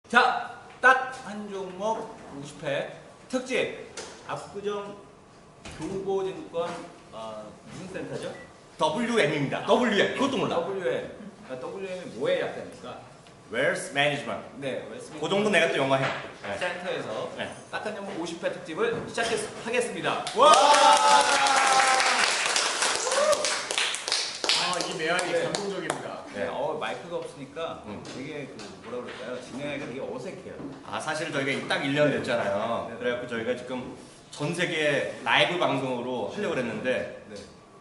자, 딱 한 종목 50회 특집 압구정 교보증권 무슨 센터죠? WM입니다. WM. 그것도 몰라. WM이 뭐의 약자입니까? Wealth Management. 네, 웨스트민스터 그 정도 내가 또 영어 해. 네. 센터에서 네. 딱 한 종목 50회 특집을 시작하겠습니다. 와! 이 메아리 네. 감동적입니다. 네, 마이크가 없으니까 되게 뭐라 그럴까요? 진행하기가 되게 어색해요. 사실 저희가 딱 1년 됐잖아요. 네. 그래갖고 저희가 지금 전 세계 라이브 방송으로 하려고 그랬는데 네.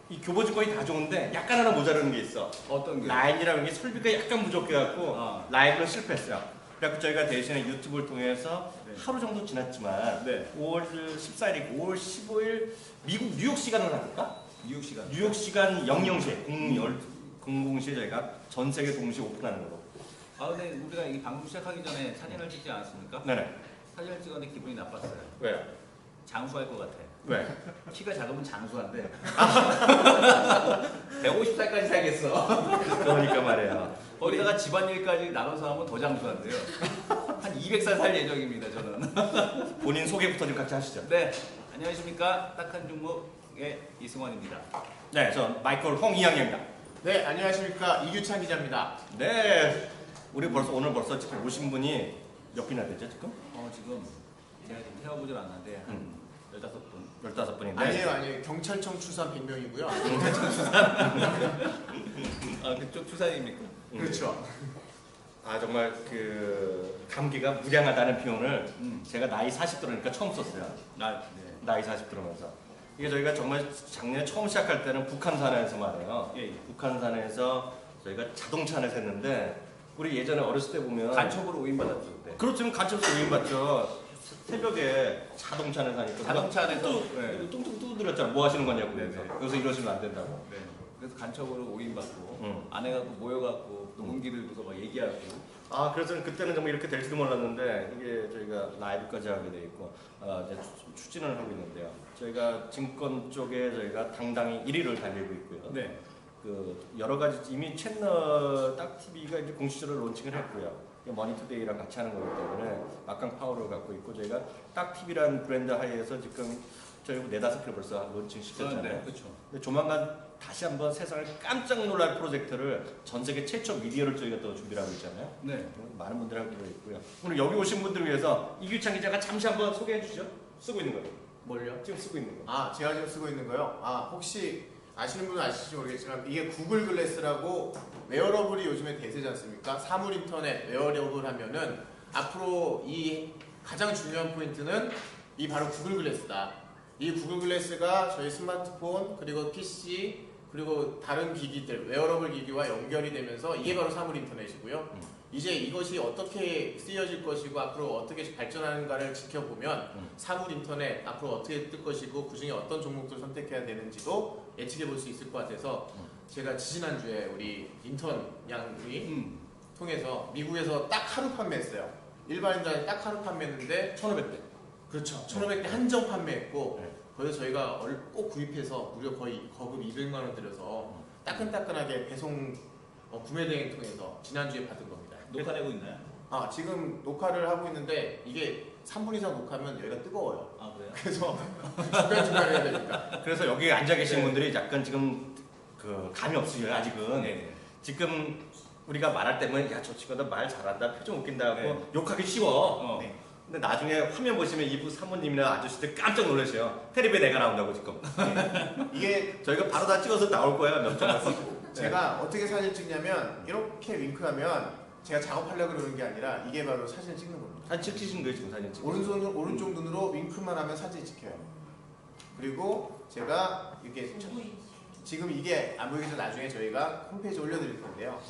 이 교보증권이 다 좋은데 약간 하나 모자라는 게 있어. 어떤 게? 라인이라는 게 설비가 약간 부족해갖고 아. 라이브는 실패했어요. 그래갖고 저희가 대신에 유튜브를 통해서 네. 하루 정도 지났지만 네. 5월 14일이고 5월 15일 미국 뉴욕 시간으로 할까? 뉴욕 시간. 뉴욕 시간 00시에 00시에 저희가 전 세계 동시에 오픈하는 거고. 근데 우리가 이 방송 시작하기 전에 사진을 찍지 않았습니까? 네네. 사진을 찍었는데 기분이 나빴어요. 왜요? 장수할 것 같아. 왜? 키가 작으면 장수한데. 150살까지 살겠어. 그러니까 말이에요. 거기다가 집안일까지 나눠서 하면 더 장수한대요. 한 200살 살 예정입니다, 저는. 본인 소개부터 좀 같이 하시죠. 네, 안녕하십니까. 딱한 종목의 이승원입니다. 네, 저 마이클 홍이영입니다. 네, 안녕하십니까. 이규찬 기자입니다. 네, 우리 오늘 벌써 지금 오신 분이 몇 분이나 되죠 지금? 지금 제가 지금 태워보질 않는데 한 15분. 15분인데. 아니에요. 경찰청 추산 100명이고요. 그쪽 추산입니까? 그렇죠. 정말 그 감기가 무량하다는 표현을 음. 제가 나이 40 들으니까 처음 썼어요. 네. 나이 40 들으면서. 이게 저희가 정말 작년에 처음 시작할 때는 북한산에서 말이에요. 예. 북한산에서 저희가 자동차 안에서 했는데 우리 예전에 어렸을 때 보면 간첩으로 오인받았죠, 그때. 그렇지만 간첩서 우인받죠. 새벽에 자동차 안에서 하니까 자동차 안에서 뚱뚱 두드렸잖아. 뭐 하시는 거냐고. 네, 그래서 네. 여기서 이러시면 안 된다고. 네. 그래서 간첩으로 오인받고 응. 아내가 모여갖고 녹음기를 들고서 막 얘기하고. 그래서 그때는 정말 이렇게 될지도 몰랐는데 이게 저희가 라이브까지 하게 돼 있고 이제 추진을 하고 있는데요. 저희가 증권 쪽에 저희가 당당히 1위를 달리고 있고요. 네. 그 여러 가지 이미 채널 딱TV가 이제 공식적으로 론칭을 했고요. 머니투데이랑 같이 하는 거기 때문에 막강 파워를 갖고 있고 저희가 딱TV라는 브랜드 하에서 지금 저희 4-5개 벌써 론칭 시켰잖아요. 네, 그렇죠. 근데 조만간 다시 한번 세상을 깜짝 놀랄 프로젝트를 전 세계 최초 미디어를 저희가 또 준비를 하고 있잖아요. 네. 많은 분들 하고 있고요. 오늘 여기 오신 분들을 위해서 이규찬 기자가 잠시 한번 소개해 주시죠. 쓰고 있는 거요. 뭘요? 지금 쓰고 있는 거. 제가 지금 쓰고 있는 거요. 혹시 아시는 분은 아실지 모르겠지만 이게 구글 글래스라고 웨어러블이 요즘에 대세지 않습니까? 사물 인터넷 웨어러블 하면은 앞으로 이 가장 중요한 포인트는 이 바로 구글 글래스다. 이 구글 글래스가 저희 스마트폰 그리고 PC 그리고 다른 기기들 웨어러블 기기와 연결이 되면서 이게 바로 사물 인터넷이고요. 이제 이것이 어떻게 쓰여질 것이고 앞으로 어떻게 발전하는가를 지켜보면 사물 인터넷 앞으로 어떻게 뜰 것이고 그중에 어떤 종목들을 선택해야 되는지도 예측해 볼 수 있을 것 같아서 제가 지지난주에 우리 인턴 양이 통해서 미국에서 딱 하루 판매했어요. 일반인들한테 딱 하루 판매했는데 1,500대. 그렇죠. 1,500대 한정 판매했고 네. 거기서 저희가 꼭 구입해서 무려 거의 거금 200만 원 들여서 따끈따끈하게 배송 구매 대행 통해서 지난주에 받은 겁니다. 녹화되고 있나요? 지금 녹화를 하고 있는데 이게 3분 이상 녹화하면 여기가 뜨거워요. 그래요? 그래서 중간중간 해야 되니까. 그래서 여기 앉아 계신 네. 분들이 약간 지금 그 감이 없으셔요. 아직은. 네. 지금 우리가 말할 때면 야 저 친구들 말 잘한다, 표정 웃긴다 하고 네. 욕하기 쉬워. 네. 근데 나중에 화면 보시면 이부 사모님이나 아저씨들 깜짝 놀라셔요. 테레비에 내가 나온다고 지금. 이게 저희가 바로 다 찍어서 나올 거예요. 몇 점. 제가 어떻게 사진 찍냐면 이렇게 윙크하면 제가 작업하려고 그러는 게 아니라 이게 바로 사진을 찍는 겁니다. 사진 찍히신 거예요 지금 사진 찍. 오른쪽 눈으로 윙크만 하면 사진이 찍혀요. 그리고 제가 이렇게 지금 이게 안 보이기 전 나중에 저희가 홈페이지에 올려드릴 건데요.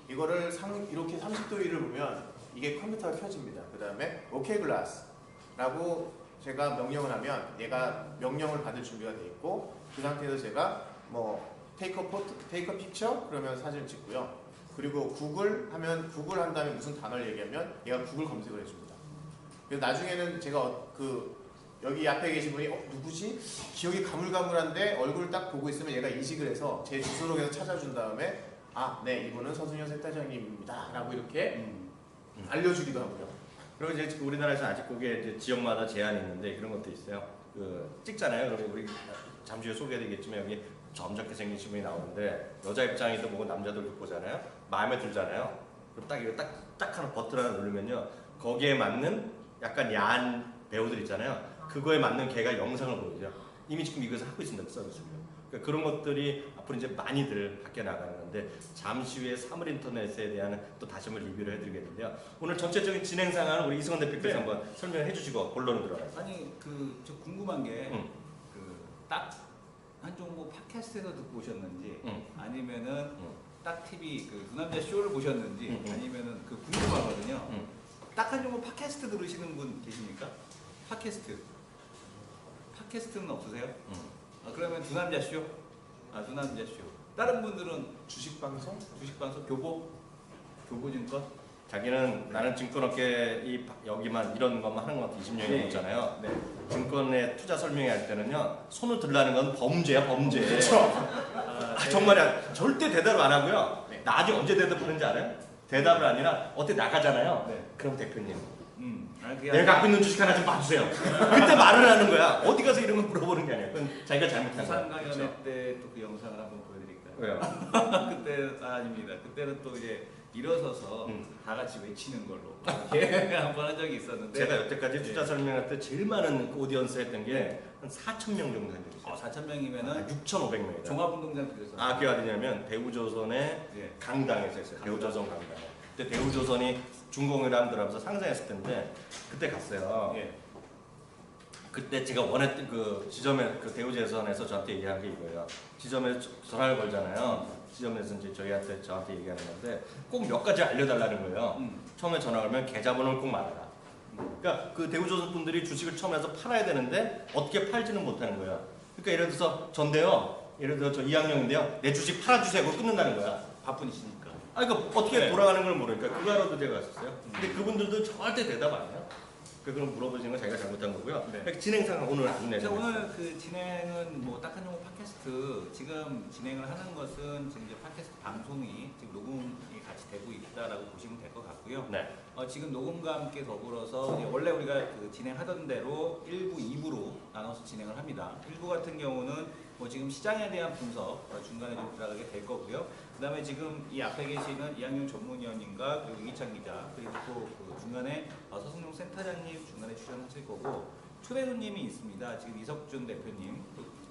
이거를 이렇게 30도 1을 보면 이게 컴퓨터가 켜집니다. 그 다음에 OK 글라스라고 제가 명령을 하면 얘가 명령을 받을 준비가 돼 있고 그 상태에서 제가 뭐 테이크 픽처 그러면 사진을 찍고요. 그리고 구글 하면 구글 한 다음에 무슨 단어를 얘기하면 얘가 구글 검색을 해줍니다. 그래서 나중에는 제가 여기 앞에 계신 분이 누구지? 기억이 가물가물한데 얼굴을 딱 보고 있으면 얘가 인식을 해서 제 주소로 계속 찾아준 다음에 네 이분은 서순현 세타장님입니다 라고 이렇게 알려주기도 하고요. 그리고 이제 우리나라에서 아직 그게 이제 지역마다 제한이 있는데 그런 것도 있어요. 그 찍잖아요. 그러면 우리 잠시 후에 소개해드리겠지만 여기 점잖게 생긴 신분이 나오는데 여자 입장에도 보고 남자들도 보잖아요. 마음에 들잖아요. 그럼 딱 이거 딱 하나 버튼 하나 누르면요. 거기에 맞는 약간 야한 배우들 있잖아요. 그거에 맞는 걔가 영상을 보여줘. 이미 지금 이것을 하고 있습니다. 서비스로. 그러니까 그런 것들이 앞으로 이제 많이들 바뀌어 나가는 건데 잠시 후에 사물 인터넷에 대한 또 다시 한번 리뷰를 해드리겠는데요. 오늘 전체적인 진행 상황을 우리 이승원 대표께서 네. 한번 설명해 주시고 본론으로 들어가요. 아니 저 궁금한 게 응. 딱 한종목 팟캐스트에서 듣고 오셨는지 응. 아니면은 응. 딱 TV 그 두남자 쇼를 보셨는지 응. 아니면은 그 궁금하거든요. 응. 딱 한종목 팟캐스트 들으시는 분 계십니까? 팟캐스트는 없으세요? 응. 그러면 두남자 쇼? 두남자 쇼. 다른 분들은 주식 방송? 주식방송 교보증권? 자기는 나는 증권업계 여기만 이런 것만 하는 것 같아 20년이 네. 넘었잖아요. 네. 증권에 투자 설명회 할 때는요. 손을 들라는 건 범죄야 범죄. 그렇죠. 정말이야. 절대 대답을 안 하고요. 네. 나중에 언제 대답하는지 알아요? 대답을 아니라 어떻게 나가잖아요. 네. 그럼 대표님 그게 내가 갖고 있는 주식 하나 좀 봐주세요. 그때 말을 하는 거야. 어디 가서 이런 걸 물어보는 게 아니야. 그건 자기가 잘못한 부산 거야. 강연회 때 또 그 영상을 한번 보여드릴까요? 왜요? 그때 아닙니다. 그때는 또 이제 일어서서 다 같이 외치는 걸로 이렇게 한번 한 적이 있었는데 제가 여태까지 투자 예. 설명할 때 제일 많은 그 오디언스 했던 게 한 4,000명 정도 한 적이 있어요. 4,000명이면은 6,500명이다. 종합운동장 쪽에서 그게 어디냐면 대우조선의 예. 강당에서 했어요. 대우조선 강당. 그때 대우조선이 중공이랑 들어가면서 상장했을 텐데 그때 갔어요. 예. 그때 제가 원했던 그 지점에 그 대우조선에서 저한테 얘기한 게 이거예요. 지점에 전화를 걸잖아요. 지점에서 이제 저한테 얘기하는 건데 꼭 몇 가지 알려달라는 거예요. 처음에 전화 걸면 계좌번호를 꼭 말해라. 그러니까 그 대우조선 분들이 주식을 처음 해서 팔아야 되는데 어떻게 팔지는 못하는 거야. 그러니까 예를 들어서 전데요. 예를 들어 저 이학년인데요. 내 주식 팔아주세요. 그거 끊는다는 거야. 바쁘시니까. 그러니까 어떻게 네. 돌아가는 걸 모르니까 그거 하러도 제가 갔었어요. 근데 그분들도 절대 대답 안 해요. 그럼 물어보시는 건 자기가 잘못한 거고요. 네. 진행 상황 오늘 안내. 자, 오늘 그 진행은 뭐 딱 한종목 팟캐스트 지금 진행을 하는 것은 지금 이제 팟캐스트 방송이 지금 녹음이 같이 되고 있다라고 보시면 될 것 같고요. 네. 지금 녹음과 함께 더불어서 이제 원래 우리가 그 진행하던 대로 1부, 2부로 나눠서 진행을 합니다. 1부 같은 경우는 뭐 지금 시장에 대한 분석 중간에 좀 들어가게 될 거고요. 그 다음에 지금 이 앞에 계시는 이학용 전문위원님과 그리고 이기찬 기자 그리고 또 그 중간에 서승용 센터장님 중간에 출연하실 거고 초대 손님이 있습니다. 지금 이석준 대표님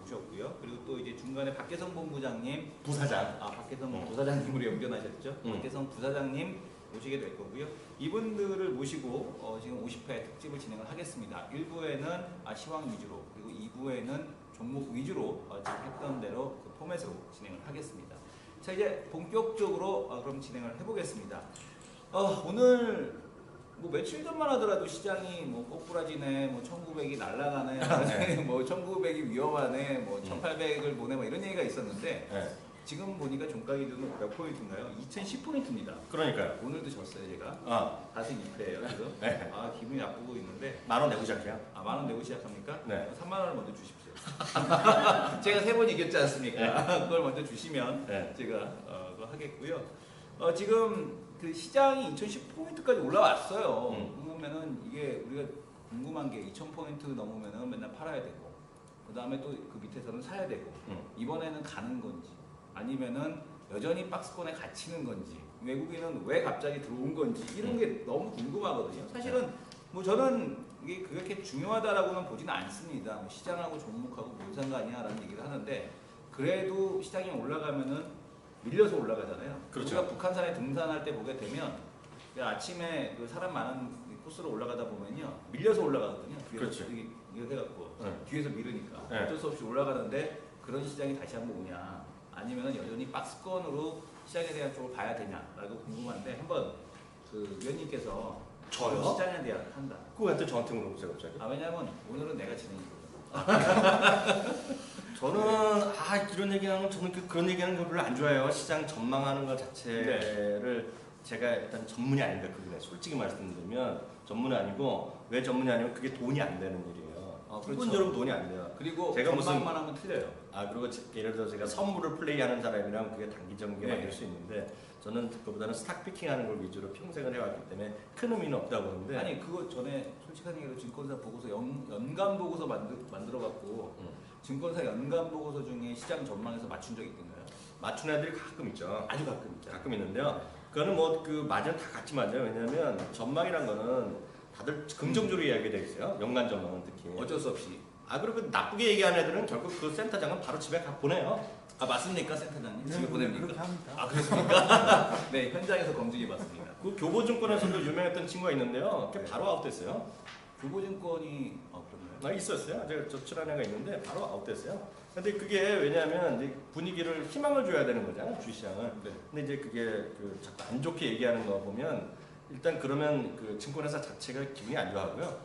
오셨고요. 그리고 또 이제 중간에 박계성 본부장님 부사장. 박계성 부사장님으로 연결하셨죠. 응. 박계성 부사장님 오시게 될 거고요. 이분들을 모시고 지금 50회 특집을 진행을 하겠습니다. 1부에는 시황 위주로 그리고 2부에는 종목 위주로 지금 했던 대로 그 포맷으로 진행을 하겠습니다. 자 이제 본격적으로 그럼 진행을 해보겠습니다. 오늘 뭐 며칠 전만 하더라도 시장이 뭐 거꾸라지네, 뭐 1900이 날아가네, 뭐 1900이 위험하네, 뭐 1800을 보내, 뭐 이런 얘기가 있었는데 네. 지금 보니까 종가 기준은 몇 포인트인가요? 2010포인트입니다. 그러니까요. 오늘도 졌어요 제가. 다시 2패예요 지금. 네. 기분이 나쁘고 있는데. 10,000원 내고 시작해요. 10,000원 내고 시작합니까? 네. 3만원을 먼저 주십시오. 제가 3번 이겼지 않습니까? 그걸 먼저 주시면 네. 제가 그거 하겠고요. 지금 그 시장이 2010포인트까지 올라왔어요. 그러면은 이게 우리가 궁금한 게 2000포인트 넘으면은 맨날 팔아야 되고, 그 다음에 또 그 밑에서는 사야 되고, 이번에는 가는 건지, 아니면은 여전히 박스권에 갇히는 건지, 외국인은 왜 갑자기 들어온 건지, 이런 게 너무 궁금하거든요. 사실은 뭐 저는 이게 그렇게 중요하다라고는 보지는 않습니다. 뭐 시장하고 종목하고 뭔 상관이야라는 얘기를 하는데, 그래도 시장이 올라가면은 밀려서 올라가잖아요. 그렇죠. 우리가 북한산에 등산할 때 보게 되면 아침에 그 사람 많은 코스로 올라가다 보면요 밀려서 올라가거든요. 그렇죠. 이거 해갖고 네. 뒤에서 밀으니까 네. 어쩔 수 없이 올라가는데 그런 시장이 다시 한번 오냐, 아니면 여전히 박스권으로 시장에 대한 쪽을 봐야 되냐라고 궁금한데 한번 그 위원님께서 저요? 시장에 대한 판단. 그거한테 저한테 물어보세요 갑자기. 왜냐면 오늘은 내가 진행이거든요. 저는 이런 얘기하는 건 저는 그런 얘기하는 거 별로 안 좋아해요. 시장 전망하는 것 자체를 제가 일단 전문이 아닙니다. 그게 솔직히 말씀드리면 전문이 아니고 왜 전문이 아니면 그게 돈이 안 되는 일이에요. 기본적으로 돈이 안 돼요. 그리고 제가 전망만 하면 틀려요. 그리고 예를 들어 제가 선물을 플레이하는 사람이랑 그게 단기적인 네. 될 수 있는데 저는 그거보다는 스탁 피킹하는 걸 위주로 평생을 해왔기 때문에 큰 의미는 없다고 보는데 아니 그거 전에 솔직한 얘기로 증권사 보고서 연간 보고서 만들어 갖고 증권사 연간 보고서 중에 시장 전망에서 맞춘 적이 있던가요? 맞춘 애들이 가끔 있죠. 아주 가끔 있죠. 가끔 있는데요. 그거는 뭐 그 맞으면 다 같이 맞아요. 왜냐하면 전망이란 거는 다들 긍정적으로 이야기돼 있어요. 연간 전망은 특히. 어쩔 수 없이. 그리고 나쁘게 얘기하는 애들은 결국 그 센터장은 바로 집에 가 보내요. 맞습니까 센터장님? 집에 보냅니까? 그렇게 합니다. 그렇습니까? 네 현장에서 검증해 봤습니다. 그 교보증권에서도 유명했던 친구가 있는데요. 그게 바로 아웃됐어요. 교보증권이 그런가요? 있었어요. 제가 저출한 애가 있는데 바로 아웃됐어요. 근데 그게 왜냐하면 이제 분위기를 희망을 줘야 되는 거잖아요. 주시장을. 네. 근데 이제 그게 그 자꾸 안 좋게 얘기하는 거 보면 일단 그러면 그 증권회사 자체가 기분이 안 좋아하고요.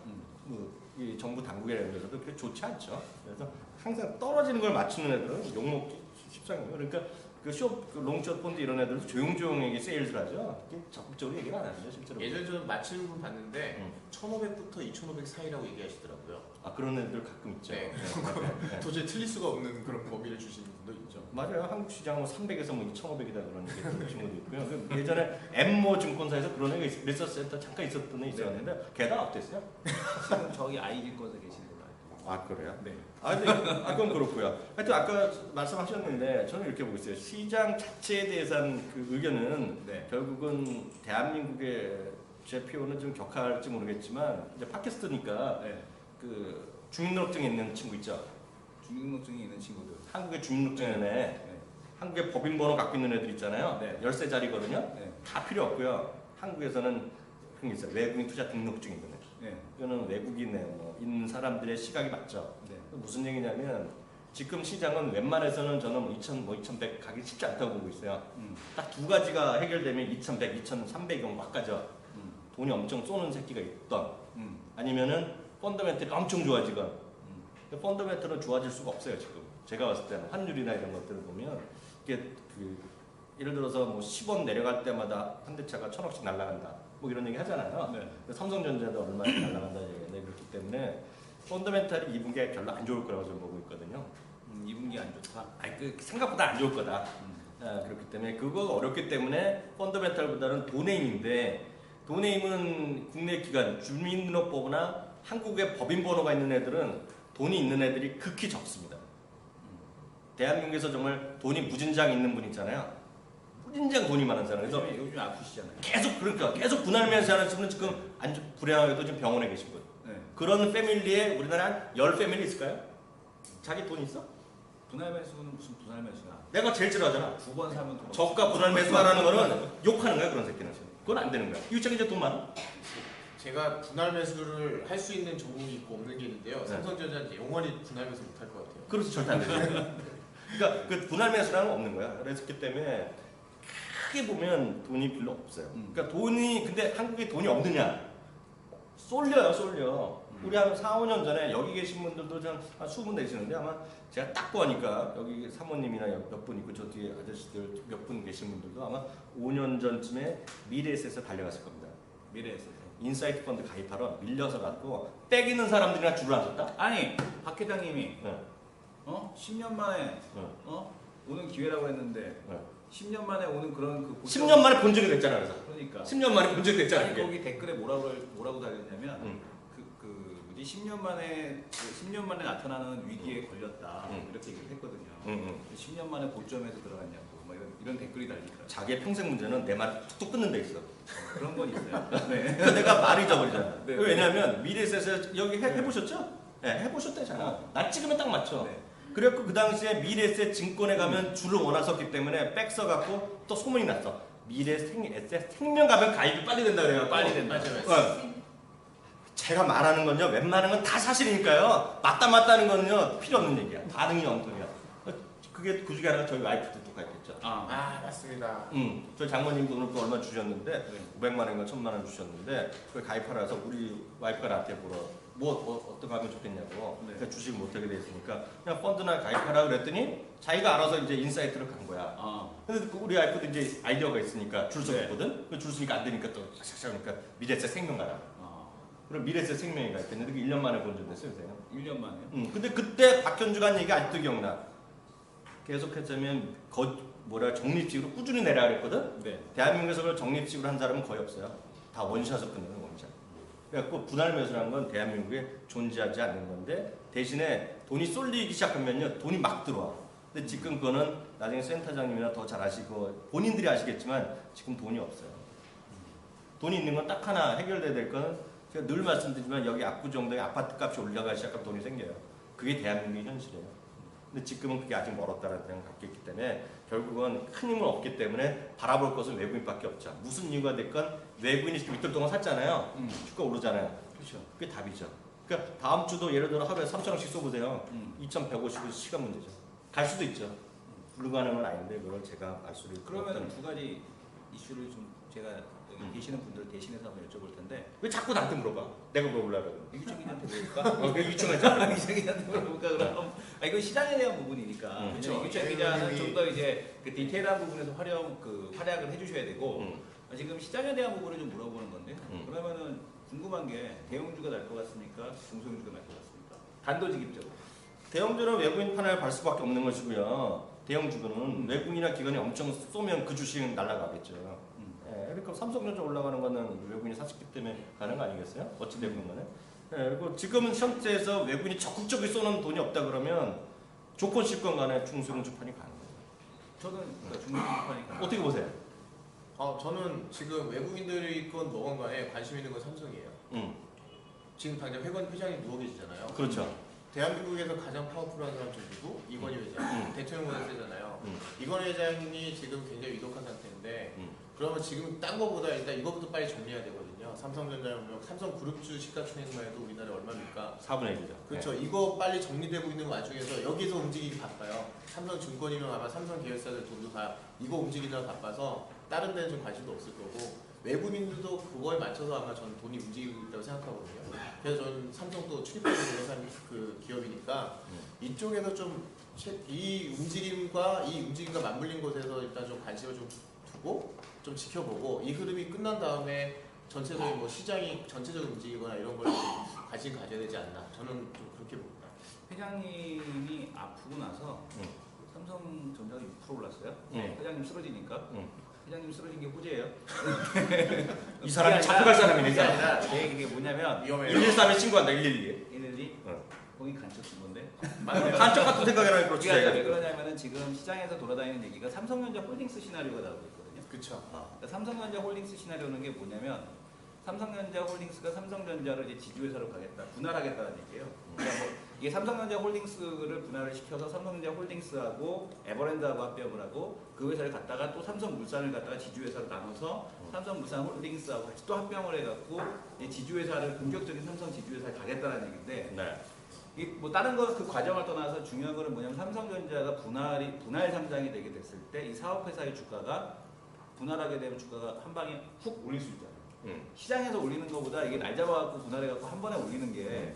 이 정부 당국에 대해서도 그렇게 좋지 않죠. 그래서 항상 떨어지는 걸 맞추는 애들은 욕먹기 십상이에요. 그러니까 그 롱숏 펀드 이런 애들은 조용조용하게 세일을 하죠. 적극적으로 얘기를 안 하죠, 실제로. 예전에 저는 맞히는 분 봤는데 1,500부터 2,500 사이라고 얘기하시더라고요. 그런 애들 가끔 있죠. 네. 네. 도저히 틀릴 수가 없는 그런 범위를 주시는 분도 있죠. 맞아요. 한국 시장은 300에서 뭐 2,500이다 그런 얘기 들은 친구도 있고요. 그 예전에 엠모 증권사에서 그런 애가 리서치 센터 잠깐 있었던 애 있었는데 걔다 아웃됐어요. 지금 저기 아이증권사 계시는 걸로 알고 그래요? 네. 근데 그건 그렇고요. 하여튼 아까 말씀하셨는데 저는 이렇게 보고 있어요. 시장 자체에 대해서는 그 의견은 네. 결국은 대한민국의 제 표현은 좀 격할지 모르겠지만 이제 팟캐스트니까 네. 그 주민등록증에 있는 친구 있죠. 주민등록증이 있는 친구들. 한국의 주민등록증에 네. 한국의 법인번호 갖고 있는 애들 있잖아요. 네. 열쇠자리거든요. 네. 다 필요 없고요. 한국에서는 그런 게 있어요. 외국인 투자 등록증이 있는 애. 네. 이거는 외국인에 있는 사람들의 시각이 맞죠. 네. 무슨 얘기냐면 지금 시장은 웬만해서는 저는 2100 가기 쉽지 않다고 보고 있어요. 딱 두 가지가 해결되면 2100, 2300이 막 가죠. 돈이 엄청 쏘는 새끼가 있던 아니면은 펀더멘털이 엄청 좋아지건. 펀더멘털은 좋아질 수가 없어요 지금. 제가 봤을 때는 환율이나 이런 것들을 보면 이게 예를 들어서 뭐 10원 내려갈 때마다 한 대차가 1,000억씩 날아간다. 뭐 이런 얘기 하잖아요. 네. 삼성전자도 얼마나 날아간다는 얘기인데 그렇기 때문에 펀더멘털이 2분기에 별로 안 좋을 거라고 좀 보고 있거든요. 2분기 안 좋다. 생각보다 안 좋을 거다. 그렇기 때문에 그거가 어렵기 때문에 펀더멘털보다는 도네임인데 도네임은 국내 기관 주민등록번호나 한국의 법인번호가 있는 애들은 돈이 있는 애들이 극히 적습니다. 대한민국에서 정말 돈이 무진장 있는 분 있잖아요. 무진장 돈이 많은 사람. 그래서 요즘 아프시잖아요. 계속 분할면세 하는 분은 지금 불행하게도 지금 병원에 계신 분. 네. 그런 패밀리에 우리나라 한 10패밀리 있을까요? 자기 돈 있어? 분할 매수는 무슨 분할 매수야? 내가 제일 싫어하잖아. 9번 사면 돈. 저가 분할 매수하라는 거는 욕하는 거야 그런 새끼는. 그건 안 되는 거야. 유치장 이제 돈 많아? 제가 분할 매수를 할 수 있는 종목이 있고 없는 게 있는데요. 네. 삼성전자는 영원히 분할 매수 못 할 것 같아요. 그래서 절대 안 되죠. 그러니까 그 분할 매수라는 건 없는 거야. 그랬기 때문에 크게 보면 돈이 별로 없어요. 그러니까 돈이 근데 한국에 돈이 없느냐? 쏠려. 우리 한 4, 5년 전에 여기 계신 분들도 한 20분 되시는데 아마 제가 딱 보니까 여기 사모님이나 몇 분 있고 저 뒤에 아저씨들 몇 분 계신 분들도 아마 5년 전쯤에 미래에셋에서 달려갔을 겁니다. 미래에셋. 인사이트 펀드 가입하러 밀려서 갖고 빽 있는 사람들이나 줄을 안 섰다? 아니 박 회장님이 네. 10년 만에 오는 기회라고 했는데 네. 10년 만에 오는 그런 그 10년 만에 본적이 됐잖아 그래서. 그러니까 10년 만에 본적이 됐잖아. 아니 그게. 거기 댓글에 뭐라고 달렸냐면 뭐지 10년 만에 나타나는 위기에 걸렸다 이렇게 얘기를 했거든요. 10년 만에 고점에서 들어갔냐고 뭐 이런 댓글이 달리더라고요. 자기의 평생 문제는 내 말을 툭툭 끊는 데 있어. 그런 건 있어요. 네. 그러니까 내가 말을 잊어버리잖아. 네. 왜냐하면 미래에셋에서 여기 해보셨죠? 네, 해보셨대잖아. 나 찍으면 딱 맞죠. 네. 그래갖고 그 당시에 미래에셋 증권에 가면 줄을 워낙 섰기 때문에 백 써갖고 또 소문이 났어. 미래에셋 생명 가면 가입이 빨리 된다 그래요. 빨리 된다. 맞아요. 제가 말하는 건요, 웬만한 건 다 사실이니까요. 맞다는 건요, 필요 없는 얘기야. 반응이 엉뚱이야. 그게 그 중에 하나가 저희 와이프도 똑같겠죠. 맞습니다. 저희 장모님도 오늘 또 얼마 주셨는데, 네. 500만 원인가 1000만 원 주셨는데, 그걸 가입하라서 우리 와이프가 나한테 어떤 거 하면 좋겠냐고. 네. 그러니까 주식 못하게 돼 있으니까, 그냥 펀드나 가입하라 그랬더니, 자기가 알아서 이제 인사이트로 간 거야. 근데 우리 와이프도 이제 아이디어가 있으니까 줄 서있거든? 줄 서니까 안 되니까 또 샥샥 하니까 미래에셋 생명 가라. 그리고 미래세 생명이가 있겠는데 그 1년 만에 본전됐어요, 요새. 1년 만에요? 근데 그때 박현주가 한 얘기가 아직도 기억나. 계속해서면 적립식으로 꾸준히 내라 그랬거든. 네. 대한민국에서 그걸 적립식으로 한 사람은 거의 없어요. 다 원샷으로 끝내는 원샷. 그래갖고 분할 매수라는 건 대한민국에 존재하지 않는 건데 대신에 돈이 쏠리기 시작하면요 돈이 막 들어와. 근데 지금 그거는 나중에 센터장님이나 더 잘 아시고 본인들이 아시겠지만 지금 돈이 없어요. 돈이 있는 건 딱 하나 해결돼야 될 거는 제가 늘 말씀드리지만 여기 압구정동에 아파트 값이 올라가기 시작하면 돈이 생겨요. 그게 대한민국의 현실이에요. 근데 지금은 그게 아직 멀었다는 생각을 갖고 있기 때문에 결국은 큰 힘은 없기 때문에 바라볼 것은 외국인밖에 없죠. 무슨 이유가 됐건 외국인이 지금 이틀 동안 샀잖아요. 주가 오르잖아요. 그렇죠. 그게 답이죠. 그러니까 다음 주도 예를 들어 하루에 3,000원씩 써보세요. 2,150원 시간 문제죠. 갈 수도 있죠. 불가능은 아닌데 그걸 제가 알 수를 그러면 두 가지 이슈를 좀 제가 여기 계시는 분들 대신해서 한번 여쭤볼 텐데 왜 자꾸 나한테 물어봐? 내가 물어보려고 이규철 기자한테 물어볼까? 그 유충하잖아. 이규철 기자한테 물어볼까 그럼? 이건 시장에 대한 부분이니까. 왜냐면 그렇죠. 이규철 기자는 좀 더 이제 그 디테일한 부분에서 활약을 해주셔야 되고 지금 시장에 대한 부분을 좀 물어보는 건데 그러면은 궁금한 게 대형주가 날 것 같습니까? 중소형주가 날 것 같습니까? 단도직입적으로. 대형주는 외국인 판을 발 수밖에 없는 것이고요. 대형주는 외국인이나 기관이 엄청 쏘면 그 주식은 날아가겠죠. 예, 그러니까 삼성전자 올라가는 거는 외국인이 샀기 때문에 가는 거 아니겠어요? 어찌됐건 간에. 예, 그리고 지금은 현재에서 외국인이 적극적으로 쏘는 돈이 없다 그러면 조건 실권 간에 중소형주 판이 가는 거예요. 저는 그러니까 중소형주파니까 어떻게 보세요? 저는 지금 외국인들이 건 뭐건 간에 관심 있는 건 삼성이에요. 지금 당장 회장님 누워 계시잖아요. 그렇죠. 대한민국에서 가장 파워풀한 사람 중 누구? 이건희 회장. 대통령보다 세잖아요. 이건희 회장이 지금 굉장히 위독한 상태인데 그러면 지금 딴 거보다 일단 이거부터 빨리 정리해야 되거든요. 삼성전자는 삼성그룹주 시가총액만 해도 우리나라에 얼마입니까? 4분의 1이죠. 그렇죠. 이거 빨리 정리되고 있는 와중에서 여기서 움직이기 바빠요. 삼성증권이면 아마 삼성 계열사들 돈도 다 이거 움직이느라 바빠서 다른 데는 좀 관심도 없을 거고 외국인들도 그거에 맞춰서 아마 저는 돈이 움직이고 있다고 생각하거든요. 그래서 저는 삼성도 출입하는 그 기업이니까 이쪽에서 좀 이 움직임과 맞물린 곳에서 일단 좀 관심을 좀 두고 좀 지켜보고 이 흐름이 끝난 다음에 전체적인 뭐 시장이 전체적으로 움직이거나 이런 걸 관심 가져야 되지 않나 저는 좀 그렇게 봅니다. 회장님이 아프고 나서 삼성전자가 6% 올랐어요. 회장님 쓰러지니까. 회장님 쓰러진 게 호재예요. 이 사람이 잡고 갈 사람이네. 그게 아니라 제 얘기 뭐냐면 위험해요. 113에 신고한다. 112. 112 거기 간첩 준 건데. 간첩 같은 생각이라는 그렇지. 왜 그러냐면은 지금 시장에서 돌아다니는 얘기가 삼성전자 홀딩스 시나리오가 나오고 있거든요. 그렇죠. 그러니까 삼성전자 홀딩스 시나리오는 게 뭐냐면 삼성전자 홀딩스가 삼성전자를 이제 지주회사로 가겠다, 분할하겠다는 얘기예요. 그러니까 뭐 이게 삼성전자 홀딩스를 분할을 시켜서 삼성전자 홀딩스하고 에버랜드하고 합병을 하고 그 회사를 갖다가 또 삼성물산을 갖다가 지주회사로 나눠서 삼성물산 홀딩스하고 같이 또 합병을 해갖고 지주회사를 본격적인 삼성 지주회사에 가겠다는 얘기인데. 네. 이 뭐 다른 거 그 과정을 떠나서 중요한 거는 뭐냐면 삼성전자가 분할 상장이 되게 됐을 때 이 사업 회사의 주가가 분할하게 되면 주가가 한 방에 훅 올릴 수 있잖아요. 시장에서 올리는 것보다 이게 날 잡아갖고 분할해갖고 한 번에 올리는 게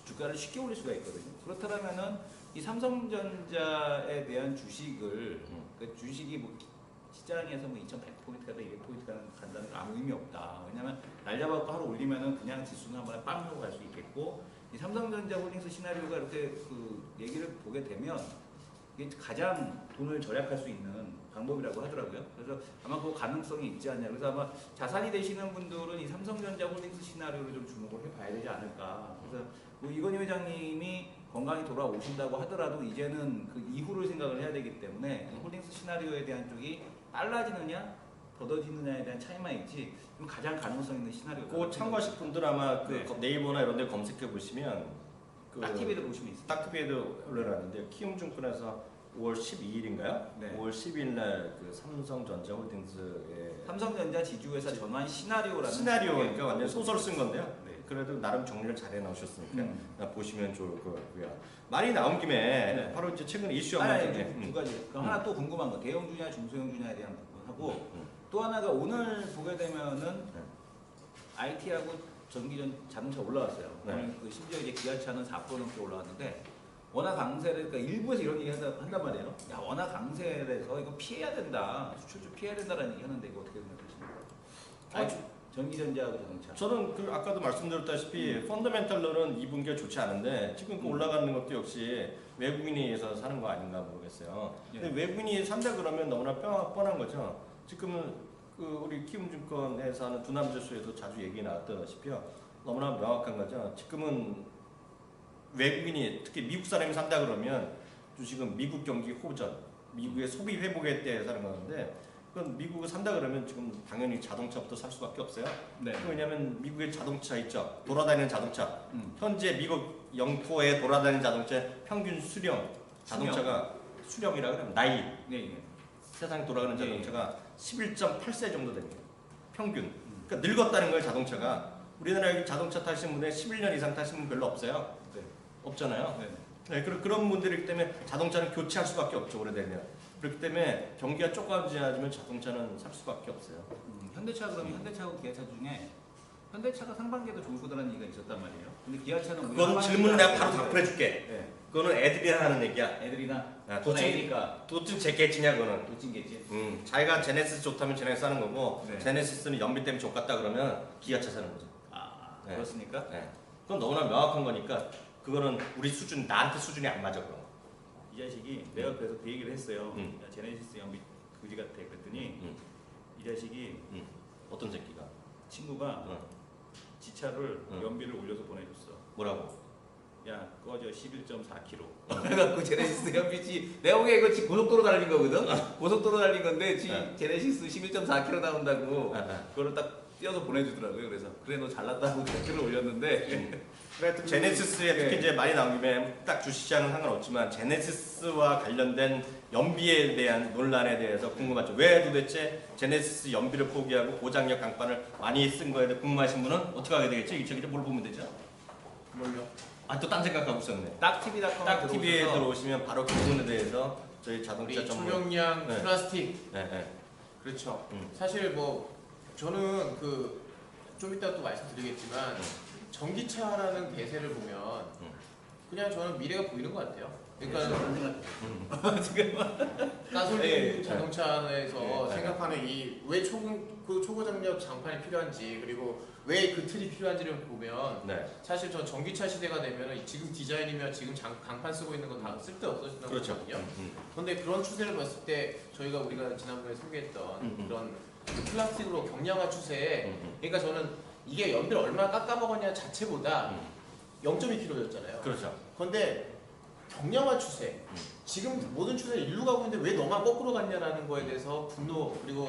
주가를 쉽게 올릴 수가 있거든요. 그렇다면은 이 삼성전자에 대한 주식을 그 주식이 뭐 시장에서 뭐 2,100포인트가 200포인트가 간다는 건 아무 의미 없다. 왜냐면 날 잡아갖고 하루 올리면은 그냥 지수는 한 번에 빵 하고 갈 수 있겠고 이 삼성전자 홀딩스 시나리오가 이렇게 그 얘기를 보게 되면 이게 가장 돈을 절약할 수 있는 방법이라고 하더라고요. 그래서 아마 그 가능성이 있지 않냐. 그래서 아마 자산이 되시는 분들은 이 삼성전자 홀딩스 시나리오를 좀 주목을 해봐야 되지 않을까. 그래서 뭐 이건희 회장님이 건강히 돌아오신다고 하더라도 이제는 그 이후를 생각을 해야 되기 때문에 이 홀딩스 시나리오에 대한 쪽이 빨라지느냐 더뎌지느냐에 대한 차이만 있지 가장 가능성 있는 시나리오가. 그 참고하실 분들 아마 그 네. 네이버나 이런 데 검색해 보시면 딱TV에도 보시면 있어요. 딱TV에도 올려놨는데 키움증권에서 5월 12일인가요? 네. 5월 12일 날그 삼성전자 홀딩스의 삼성전자 지주회사 전환 시나리오라는 시나리오니까 완전 소설 쓴 건데요. 네. 그래도 나름 정리를 잘 해놓으셨으니까 보시면 좋을 것 같고요. 말이 나온 김에 네. 바로 이제 최근 이슈 아니, 한번 아니, 두 가지. 그럼 하나 또 궁금한 거 대형주냐 중소형주냐에 대한 부분하고 또 하나가 오늘 보게 되면은 IT하고 전기전 자동차 올라왔어요. 네. 오늘 그 심지어 이제 기아차는 4% 넘게 올라왔는데 워낙 강세를 그러니까 일부에서 이런 얘기 한단 말이에요. 야 워낙 강세라서 이거 피해야 된다. 수출주 피해야 된다라는 얘기 하는데 이거 어떻게 생각하십니까? 아니, 전기전자하고 자동차. 저는 그 아까도 말씀드렸다시피 펀더멘탈로는 2분기가 좋지 않은데 지금 그 올라가는 것도 역시 외국인이 해서 사는 거 아닌가 모르겠어요. 근데 외국인이 산다 그러면 너무나 뻔한 거죠. 지금은 그 우리 키움증권에서 하는 두남지수에도 자주 얘기 나왔다시피요. 너무나 명확한 거죠. 지금은 외국인이 특히 미국 사람이 산다 그러면 주식은 미국 경기 호전, 미국의 소비 회복에 대해 사는 건데 그건 미국을 산다 그러면 지금 당연히 자동차부터 살 수밖에 없어요. 네. 왜냐하면 미국의 자동차 있죠. 돌아다니는 자동차. 현재 미국 영토에 돌아다니는 자동차 평균 수령 자동차가 수령이라 그러면 나이 네. 세상에 돌아가는 예, 예. 자동차가 11.8세 정도 됩니다. 평균. 그러니까 늙었다는 거예요 자동차가. 우리나라에 자동차 타시는 분에 11년 이상 타시는 분 별로 없어요. 네. 없잖아요. 네. 네, 그런 분들이기 때문에 자동차는 교체할 수밖에 없죠 오래되면. 그렇기 때문에 경기가 조금 지나지면 자동차는 살 수밖에 없어요. 현대차 그러면 현대차하고 기아차 중에 현대차가 상반기에도 좋을 거라는 얘기가 있었단 말이에요. 근데 기아차는 그건 질문을 내가 바로 답변해줄게. 네. 그거는 애들이 하는 얘기야. 애들이나 도찐 애니까 도찐 제겠지냐 그거는. 도찐겠지. 자기가 제네시스 좋다면 제네시스 하는 거고 네. 제네시스는 연비 때문에 좋겠다 그러면 기아차 사는 거죠. 아 네. 그렇습니까? 네. 그건 너무나 명확한 거니까 그거는 우리 수준 나한테 수준이 안 맞아 그럼. 이 자식이 내가 그래서 그 얘기를 했어요. 음. 야, 제네시스 연비 그지 같아 그랬더니 이 자식이 어떤 새끼가 친구가 지차를 연비를 올려서 보내줬어. 뭐라고? 야 꺼져 11.4km. 그래갖고 제네시스 연비지 내가 보기에 이거 지금 고속도로 달린 거거든. 고속도로 달린 건데 제네시스 11.4km 나온다고 그거를 딱 띄어서 보내주더라고요. 그래서 그래 너 잘났다고 댓글을 올렸는데 제네시스에 특히 네. 이제 많이 나온 김에 딱 주시장은 상관없지만 제네시스와 관련된 연비에 대한 논란에 대해서 궁금하죠. 왜 도대체 제네시스 연비를 포기하고 고장력 강판을 많이 쓴 거에 대해 궁금하신 분은 어떻게 하게 되겠죠? 저기 뭘 보면 되죠? 뭘요? 아 또 딴 생각하고 있었네. 딱TV.com 딱 TV에 들어오시면 바로 그 부분에 대해서 저희 자동차 우리 전문 초경량 네. 플라스틱. 네, 네. 그렇죠. 사실 뭐 저는 그 좀 이따 또 말씀드리겠지만 전기차라는 대세를 보면 그냥 저는 미래가 보이는 것 같아요. 그러니까 지금 가솔린 예, 예. 자동차에서 예, 생각하는 이 왜 초고장력 장판이 필요한지 그리고 왜 그 틀이 필요한지를 보면 네. 사실 저 전기차 시대가 되면 지금 디자인이면 지금 강판 쓰고 있는 거 다 쓸데없어진다고 그렇죠. 보거든요. 그런데 그런 추세를 봤을 때 우리가 지난번에 소개했던 그런 플라스틱으로 경량화 추세에 그러니까 저는 이게 연비를 얼마나 깎아먹었냐 자체보다 0.2kg였잖아요. 그렇죠. 그런데 경량화 추세 지금 모든 추세는 일로 가고 있는데 왜 너만 거꾸로 갔냐라는 거에 대해서 분노 그리고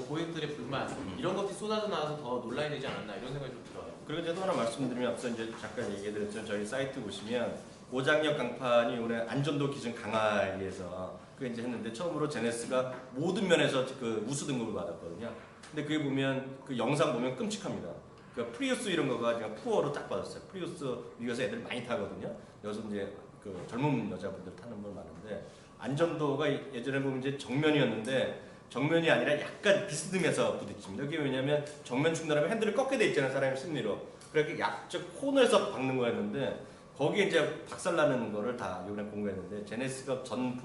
고객들의 불만 이런 것들이 쏟아져 나와서 더 논란이 되지 않았나 이런 생각이 좀 들어요. 그리고 제가 또 하나 말씀드리면 앞서 이제 잠깐 얘기해드렸죠. 저희 사이트 보시면 고장력 강판이 올해 안전도 기준 강화에서 그 이제 했는데 처음으로 제네시스가 모든 면에서 그 우수 등급을 받았거든요. 근데 그게 보면 그 영상 보면 끔찍합니다. 그 프리우스 이런 거가 그냥 푸어로 딱 받았어요. 프리우스 미국에서 애들 많이 타거든요. 여기서 이제 그 젊은 여자분들 타는 분 많은데 안전도가 예전에 보면 이제 정면이었는데 정면이 아니라 약간 비스듬해서 부딪힙니다. 이게 왜냐면 정면 충돌하면 핸들을 꺾게 돼 있잖아요. 사람의 심리로. 그렇게 약적 코너에서 박는 거였는데 거기에 이제 박살나는 거를 다 이번에 공부했는데 제네시스가 전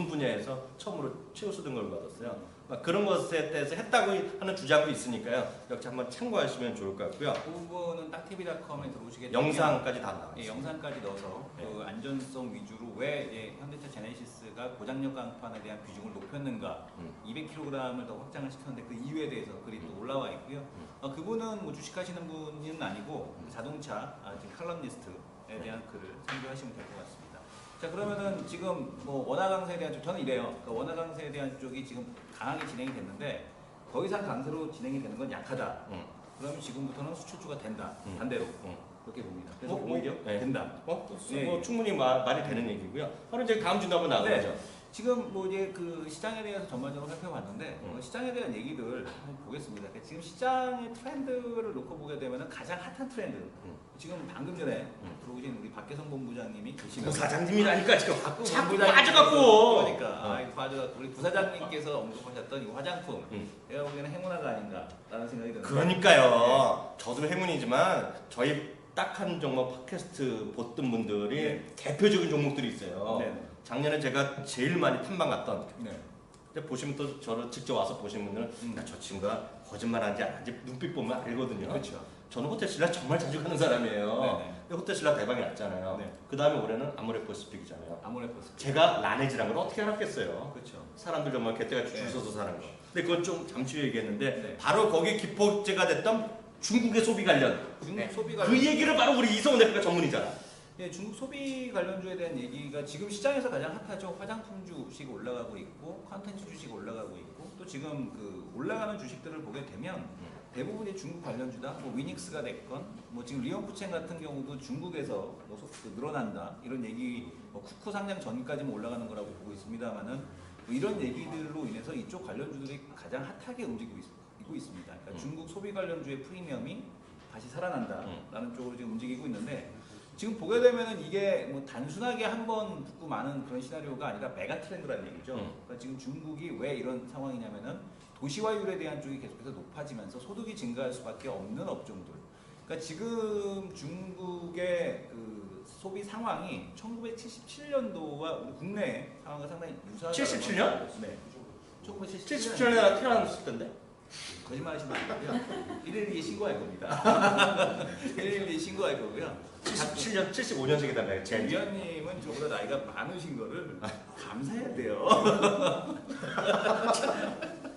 분야에서 처음으로 최우수 등급을 받았어요. 그런 것에 대해서 했다고 하는 주장도 있으니까요. 역시 한번 참고하시면 좋을 것 같고요. 그 부분은 딱TV.com에 들어오시게 되면 영상까지 다 나와요. 예, 영상까지 넣어서 네. 그 안전성 위주로 왜 이제 현대차 제네시스가 고장력 강판에 대한 비중을 높였는가 200kg을 더 확장을 시켰는데 그 이유에 대해서 글이 또 올라와 있고요. 그분은 뭐 주식하시는 분은 아니고 자동차 지금 칼럼니스트에 대한 글을 참조하시면 될 것 같습니다. 자 그러면은 지금 뭐 원화 강세에 대한 쪽 저는 이래요. 그러니까 원화 강세에 대한 쪽이 지금 강하게 진행이 됐는데 더 이상 강세로 진행이 되는 건 약하다. 그러면 지금부터는 수출주가 된다. 반대로 그렇게 봅니다. 그래서 오히려 네. 된다. 뭐 예. 충분히 말이 되는 얘기고요. 바로 이제 다음 주도 한번 나오죠. 네. 지금 뭐 이제 그 시장에 대해서 전반적으로 살펴봤는데 시장에 대한 얘기들 한번 보겠습니다. 그러니까 지금 시장의 트렌드를 놓고 보게 되면은 가장 핫한 트렌드. 지금 방금 전에 들어오신 우리 박계성 본부장님이 계시는 부사장님이라니까 지금 자꾸 자꾸 본부장님 빠져갖고. 그러니까 빠져갖고 우리 부사장님께서 언급하셨던 이 화장품 내가 보기에는 행운아가 아닌가라는 생각이 드는데 그러니까요. 저도 행운이지만 저희 딱한 종목 팟캐스트 보던 분들이 네. 대표적인 종목들이 있어요. 네. 작년에 제가 제일 많이 탐방 갔던 네. 근데 보시면 또 저를 직접 와서 보신 분들은 야, 저 친구가 거짓말하는지 안 하는지 눈빛 보면 알거든요. 그렇죠. 저는 호텔신라 정말 자주 가는 사람이에요. 네네. 근데 호텔신라 대박이 났잖아요. 네. 그 다음에 올해는 아모레퍼시픽이잖아요. 아모레퍼시픽. 제가 라네즈란 걸 어떻게 알았겠어요? 그렇죠. 사람들 정말 개떼가 줄 네. 서서 사는 거. 근데 그건 좀 잠시 후에 얘기했는데 네. 바로 거기 기폭제가 됐던 중국의 소비 관련 중국 네. 소비 그 관련 얘기를 바로 우리 이성훈 대표가 전문이잖아. 예, 중국 소비 관련주에 대한 얘기가 지금 시장에서 가장 핫하죠. 화장품 주식 올라가고 있고 컨텐츠 주식 올라가고 있고 또 지금 그 올라가는 주식들을 보게 되면 대부분이 중국 관련주다. 뭐 위닉스가 됐건 뭐 지금 리온쿠첸 같은 경우도 중국에서 뭐 늘어난다 이런 얘기 뭐 쿠쿠 상장 전까지는 올라가는 거라고 보고 있습니다만은 뭐 이런 얘기들로 인해서 이쪽 관련주들이 가장 핫하게 움직이고 있습니다. 그러니까 중국 소비 관련주의 프리미엄이 다시 살아난다라는 쪽으로 지금 움직이고 있는데 지금 보게 되면은 이게 뭐 단순하게 한번 붙고 마는 그런 시나리오가 아니라 메가 트렌드라는 얘기죠. 그러니까 지금 중국이 왜 이런 상황이냐면은 도시화율에 대한 쪽이 계속해서 높아지면서 소득이 증가할 수밖에 없는 업종들. 그러니까 지금 중국의 그 소비 상황이 1977년도와 우리 국내 상황과 상당히 유사하다. 77년? 네. 77년에 태어났을 텐데. 거짓말하시면 안 되고요. 112에 신고할 겁니다. 112에 신고할 거고요. 77년, 75년생이다, 제 위원님은 저보다 나이가 많으신 거를 감사해야 돼요.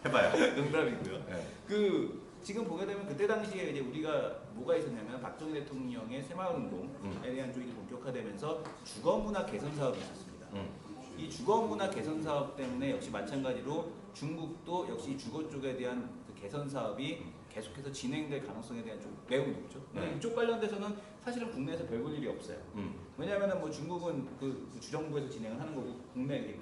해봐요. 농담이고요. 네. 그 지금 보게 되면 그때 당시에 이제 우리가 뭐가 있었냐면 박정희 대통령의 새마을운동에 대한 쪽이 본격화되면서 주거문화 개선 사업이 있었습니다. 이 주거문화 개선 사업 때문에 역시 마찬가지로 중국도 역시 주거 쪽에 대한 그 개선 사업이 계속해서 진행될 가능성에 대한 좀 매우 높죠. 근데 이쪽 관련돼서는 사실은 국내에서 별 볼 일이 없어요. 왜냐하면 뭐 중국은 그 주정부에서 진행을 하는 거고 국내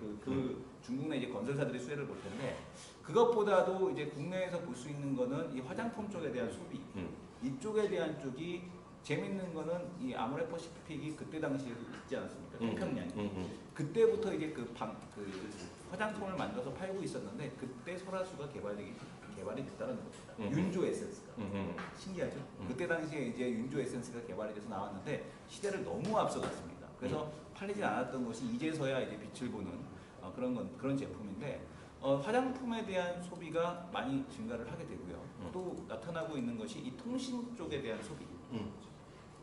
중국 내 이제 건설사들이 수혜를 볼 텐데 그것보다도 이제 국내에서 볼 수 있는 거는 이 화장품 쪽에 대한 소비 이쪽에 대한 쪽이 재밌는 거는 이 아모레퍼시픽이 그때 당시에 있지 않았습니까? 태평양이 그때부터 이제 그 화장품을 만들어서 팔고 있었는데 그때 설화수가 개발이 됐다는 겁니다. 윤조 에센스가 신기하죠. 그때 당시에 이제 윤조 에센스가 개발이 돼서 나왔는데 시대를 너무 앞서갔습니다. 그래서 팔리지 않았던 것이 이제서야 이제 빛을 보는 그런 제품인데 화장품에 대한 소비가 많이 증가를 하게 되고요. 또 나타나고 있는 것이 이 통신 쪽에 대한 소비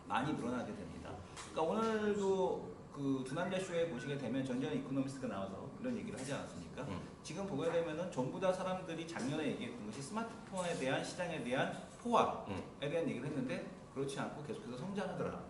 많이 늘어나게 됩니다. 그러니까 오늘도 그 두남자 쇼에 보시게 되면 전전 이코노미스트가 나와서 그런 얘기를 하지 않았습니까? 지금 보게 되면은 전부 다 사람들이 작년에 얘기했던 것이 스마트폰에 대한 시장에 대한 포화에 대한 얘기를 했는데 그렇지 않고 계속해서 성장하더라.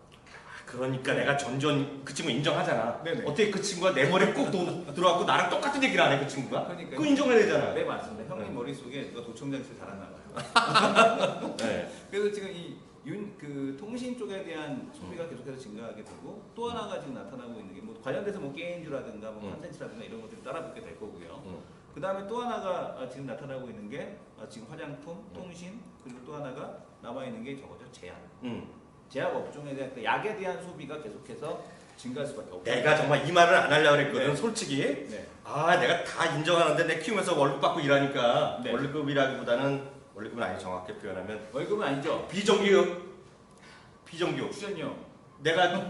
그러니까 내가 전전 그 친구 인정하잖아. 네네. 어떻게 그 친구가 내 머리에 꼭 들어왔고 나랑 똑같은 얘기를 안 해, 그 친구가? 그러니까요. 그거 인정해야 되잖아. 네 맞습니다. 형님 머릿속에 누가 도청장치 달았나 봐요. 네. 그래서 지금 그 통신 쪽에 대한 소비가 계속해서 증가하게 되고 또 하나가 지금 나타나고 있는 게 뭐 관련돼서 뭐 게임주라든가 뭐 컨텐츠라든가 이런 것들이 따라붙게 될 거고요. 그 다음에 또 하나가 지금 나타나고 있는 게 지금 화장품, 통신 그리고 또 하나가 남아 있는 게 저거죠 제약. 제약 업종에 대한 그 약에 대한 소비가 계속해서 증가할 수밖에 없어요. 내가 정말 이 말을 안 하려고 그랬거든, 네. 솔직히. 네. 아, 내가 다 인정하는데 내 키우면서 월급 받고 일하니까 네. 월급이라기보다는 월급은 아니 정확히 표현하면 월급은 아니죠. 비정규 출연료.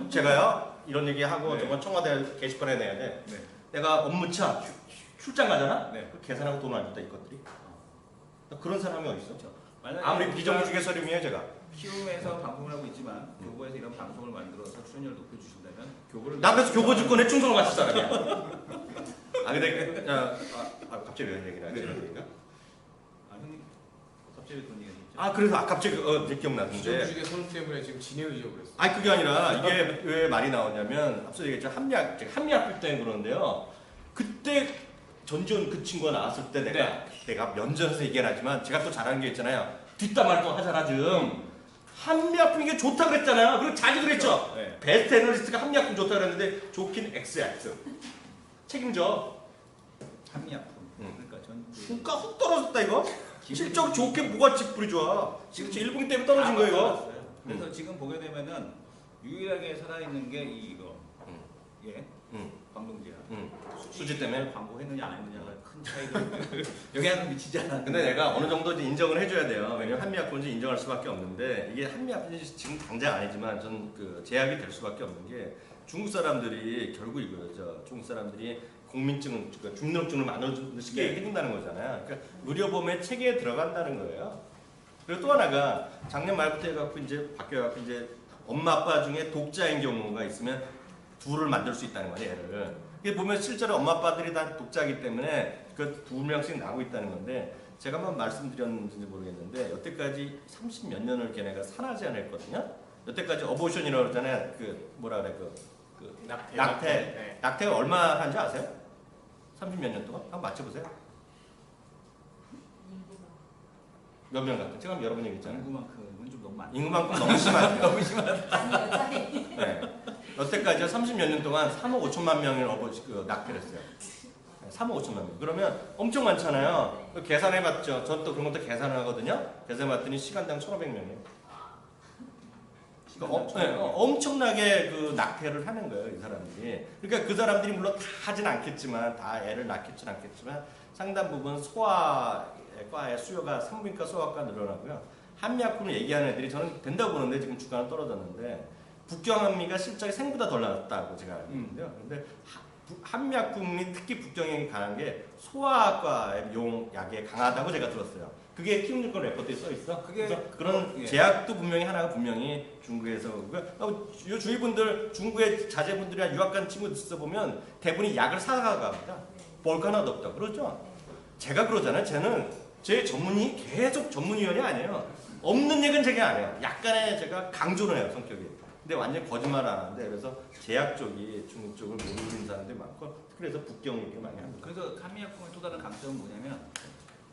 제가요 이런 얘기하고 네. 정말 청와대 게시판에 내야 돼. 네. 내가 업무차 출장 가잖아. 네. 그 계산하고 돈 안 준다 이것들이. 그런 사람이 어디 있어? 그렇죠. 만약에 아무리 우리가 비정규 중개설임이에요 제가. 키움에서 방송을 하고 있지만 교보에서 이런 방송을 만들어서 출연료를 높여주신다면 교보를 나 그래서 교보 주권에 충성을 바칠 사람이야. 아 근데 갑자기 왜 이런 얘기를 하지? 이런 얘기가? 형님 갑자기 돈 얘기했죠. 그래서 갑자기 이제 기억났는데. 비정규직의 선언 때문에 지금 진행을 잊어버렸어. 아니 그게 아니라 이게 왜 말이 나왔냐면 앞서 얘기했죠 한미학교 때문에 그러는데요. 그때 전지현 그 친구가 나왔을 때 내가 면전에서 얘기는 하지만 제가 또 잘하는 게 있잖아요. 뒷담화를 또 하잖아 좀. 한미학교 이게 좋다 그랬잖아요. 그리고 자주 그랬죠. 네. 베스트 애널리스트가 한미학교 좋다 그랬는데 좋긴 XX. 책임져. 한미약품. 그러니까 전 주가 훅 떨어졌다 이거. 실적 좋게 뭐가 집불이 좋아. 지금 1분기 때문에 떨어진 거예요 이거. 그래서 지금 보게 되면은 유일하게 살아있는 게 이거. 예. 광동제약. 수지 때문에? 광고했느냐 안 했느냐가 큰 차이를 영향을 미치지 않았는데. 근데 내가 어느 정도 이제 인정을 해줘야 돼요. 왜냐면 한미약품인지 인정할 수밖에 없는데 이게 한미약품인지 지금 당장 아니지만 전 그 제약이 될 수밖에 없는 게 중국 사람들이 결국 이거죠. 중국 사람들이 국민증은 그러니까 주민등록증을 만들어주는 쉽게 네. 해준다는 거잖아요. 그러니까 의료보험의 체계에 들어간다는 거예요. 그리고 또 하나가 작년 말부터 해갖고 이제 바뀌어갖고 이제 엄마 아빠 중에 독자인 경우가 있으면 둘을 만들 수 있다는 거예요. 얘를. 이게 보면 실제로 엄마 아빠들이 다 독자이기 때문에 그 2명씩 나오고 있다는 건데 제가 한번 말씀드렸는지 모르겠는데 여태까지 30 몇 년을 걔네가 산하제 안 했거든요. 여태까지 어보션이라고 그러잖아요. 그 뭐라 그래 낙태. 네. 낙태가 얼마 한지 아세요? 30 몇 년 동안? 한번 맞춰보세요. 몇 명 같은? 제가 여러분 얘기했잖아요. 인구만큼은 좀 너무 많다. 인구만큼 너무 심하죠. 너무 심하다. 아니요, 차이. 네. 여태까지 30 몇 년 동안 3억 5천만 명을 낙태를 했어요. 3억 5천만 명. 그러면 엄청 많잖아요. 계산해봤죠. 전 또 그런 것도 계산을 하거든요. 계산해봤더니 시간당 1,500명이에요. 엄청나게 그 낙태를 하는 거예요, 이 사람들이. 그러니까 그 사람들이 물론 다 하진 않겠지만, 다 애를 낳겠진 않겠지만, 상당 부분 소아과의 수요가 산부인과 소아과 늘어나고요. 한미약품을 얘기하는 애들이 저는 된다고 보는데 지금 주가는 떨어졌는데, 북경한미가 실적이 생보다 덜 나왔다고 제가 알고 있는데요. 근데 한미약품이 특히 북경이 강한 게 소아과의 약에 강하다고 제가 들었어요. 그게 키움증권 레포트에 써 있어. 그래서 그런 예. 제약도 분명히 분명히 중국에서 요 주위 분들 중국의 자제분들이나 유학 간 친구들 있어 보면 대부분이 약을 사가갑니다. 볼 거 하나도 없다. 그렇죠? 제가 그러잖아요. 쟤는 제 전문의 계속 전문위원이 아니에요. 없는 얘기는 제가 안 해요. 약간의 제가 강조를 해요 성격이. 근데 완전 거짓말 안 하는데 그래서 제약 쪽이 중국 쪽을 모르는 사람들이 많고 그래서 북경 얘기를 많이 합니다. 그래서 한미약품의 또 다른 강점은 뭐냐면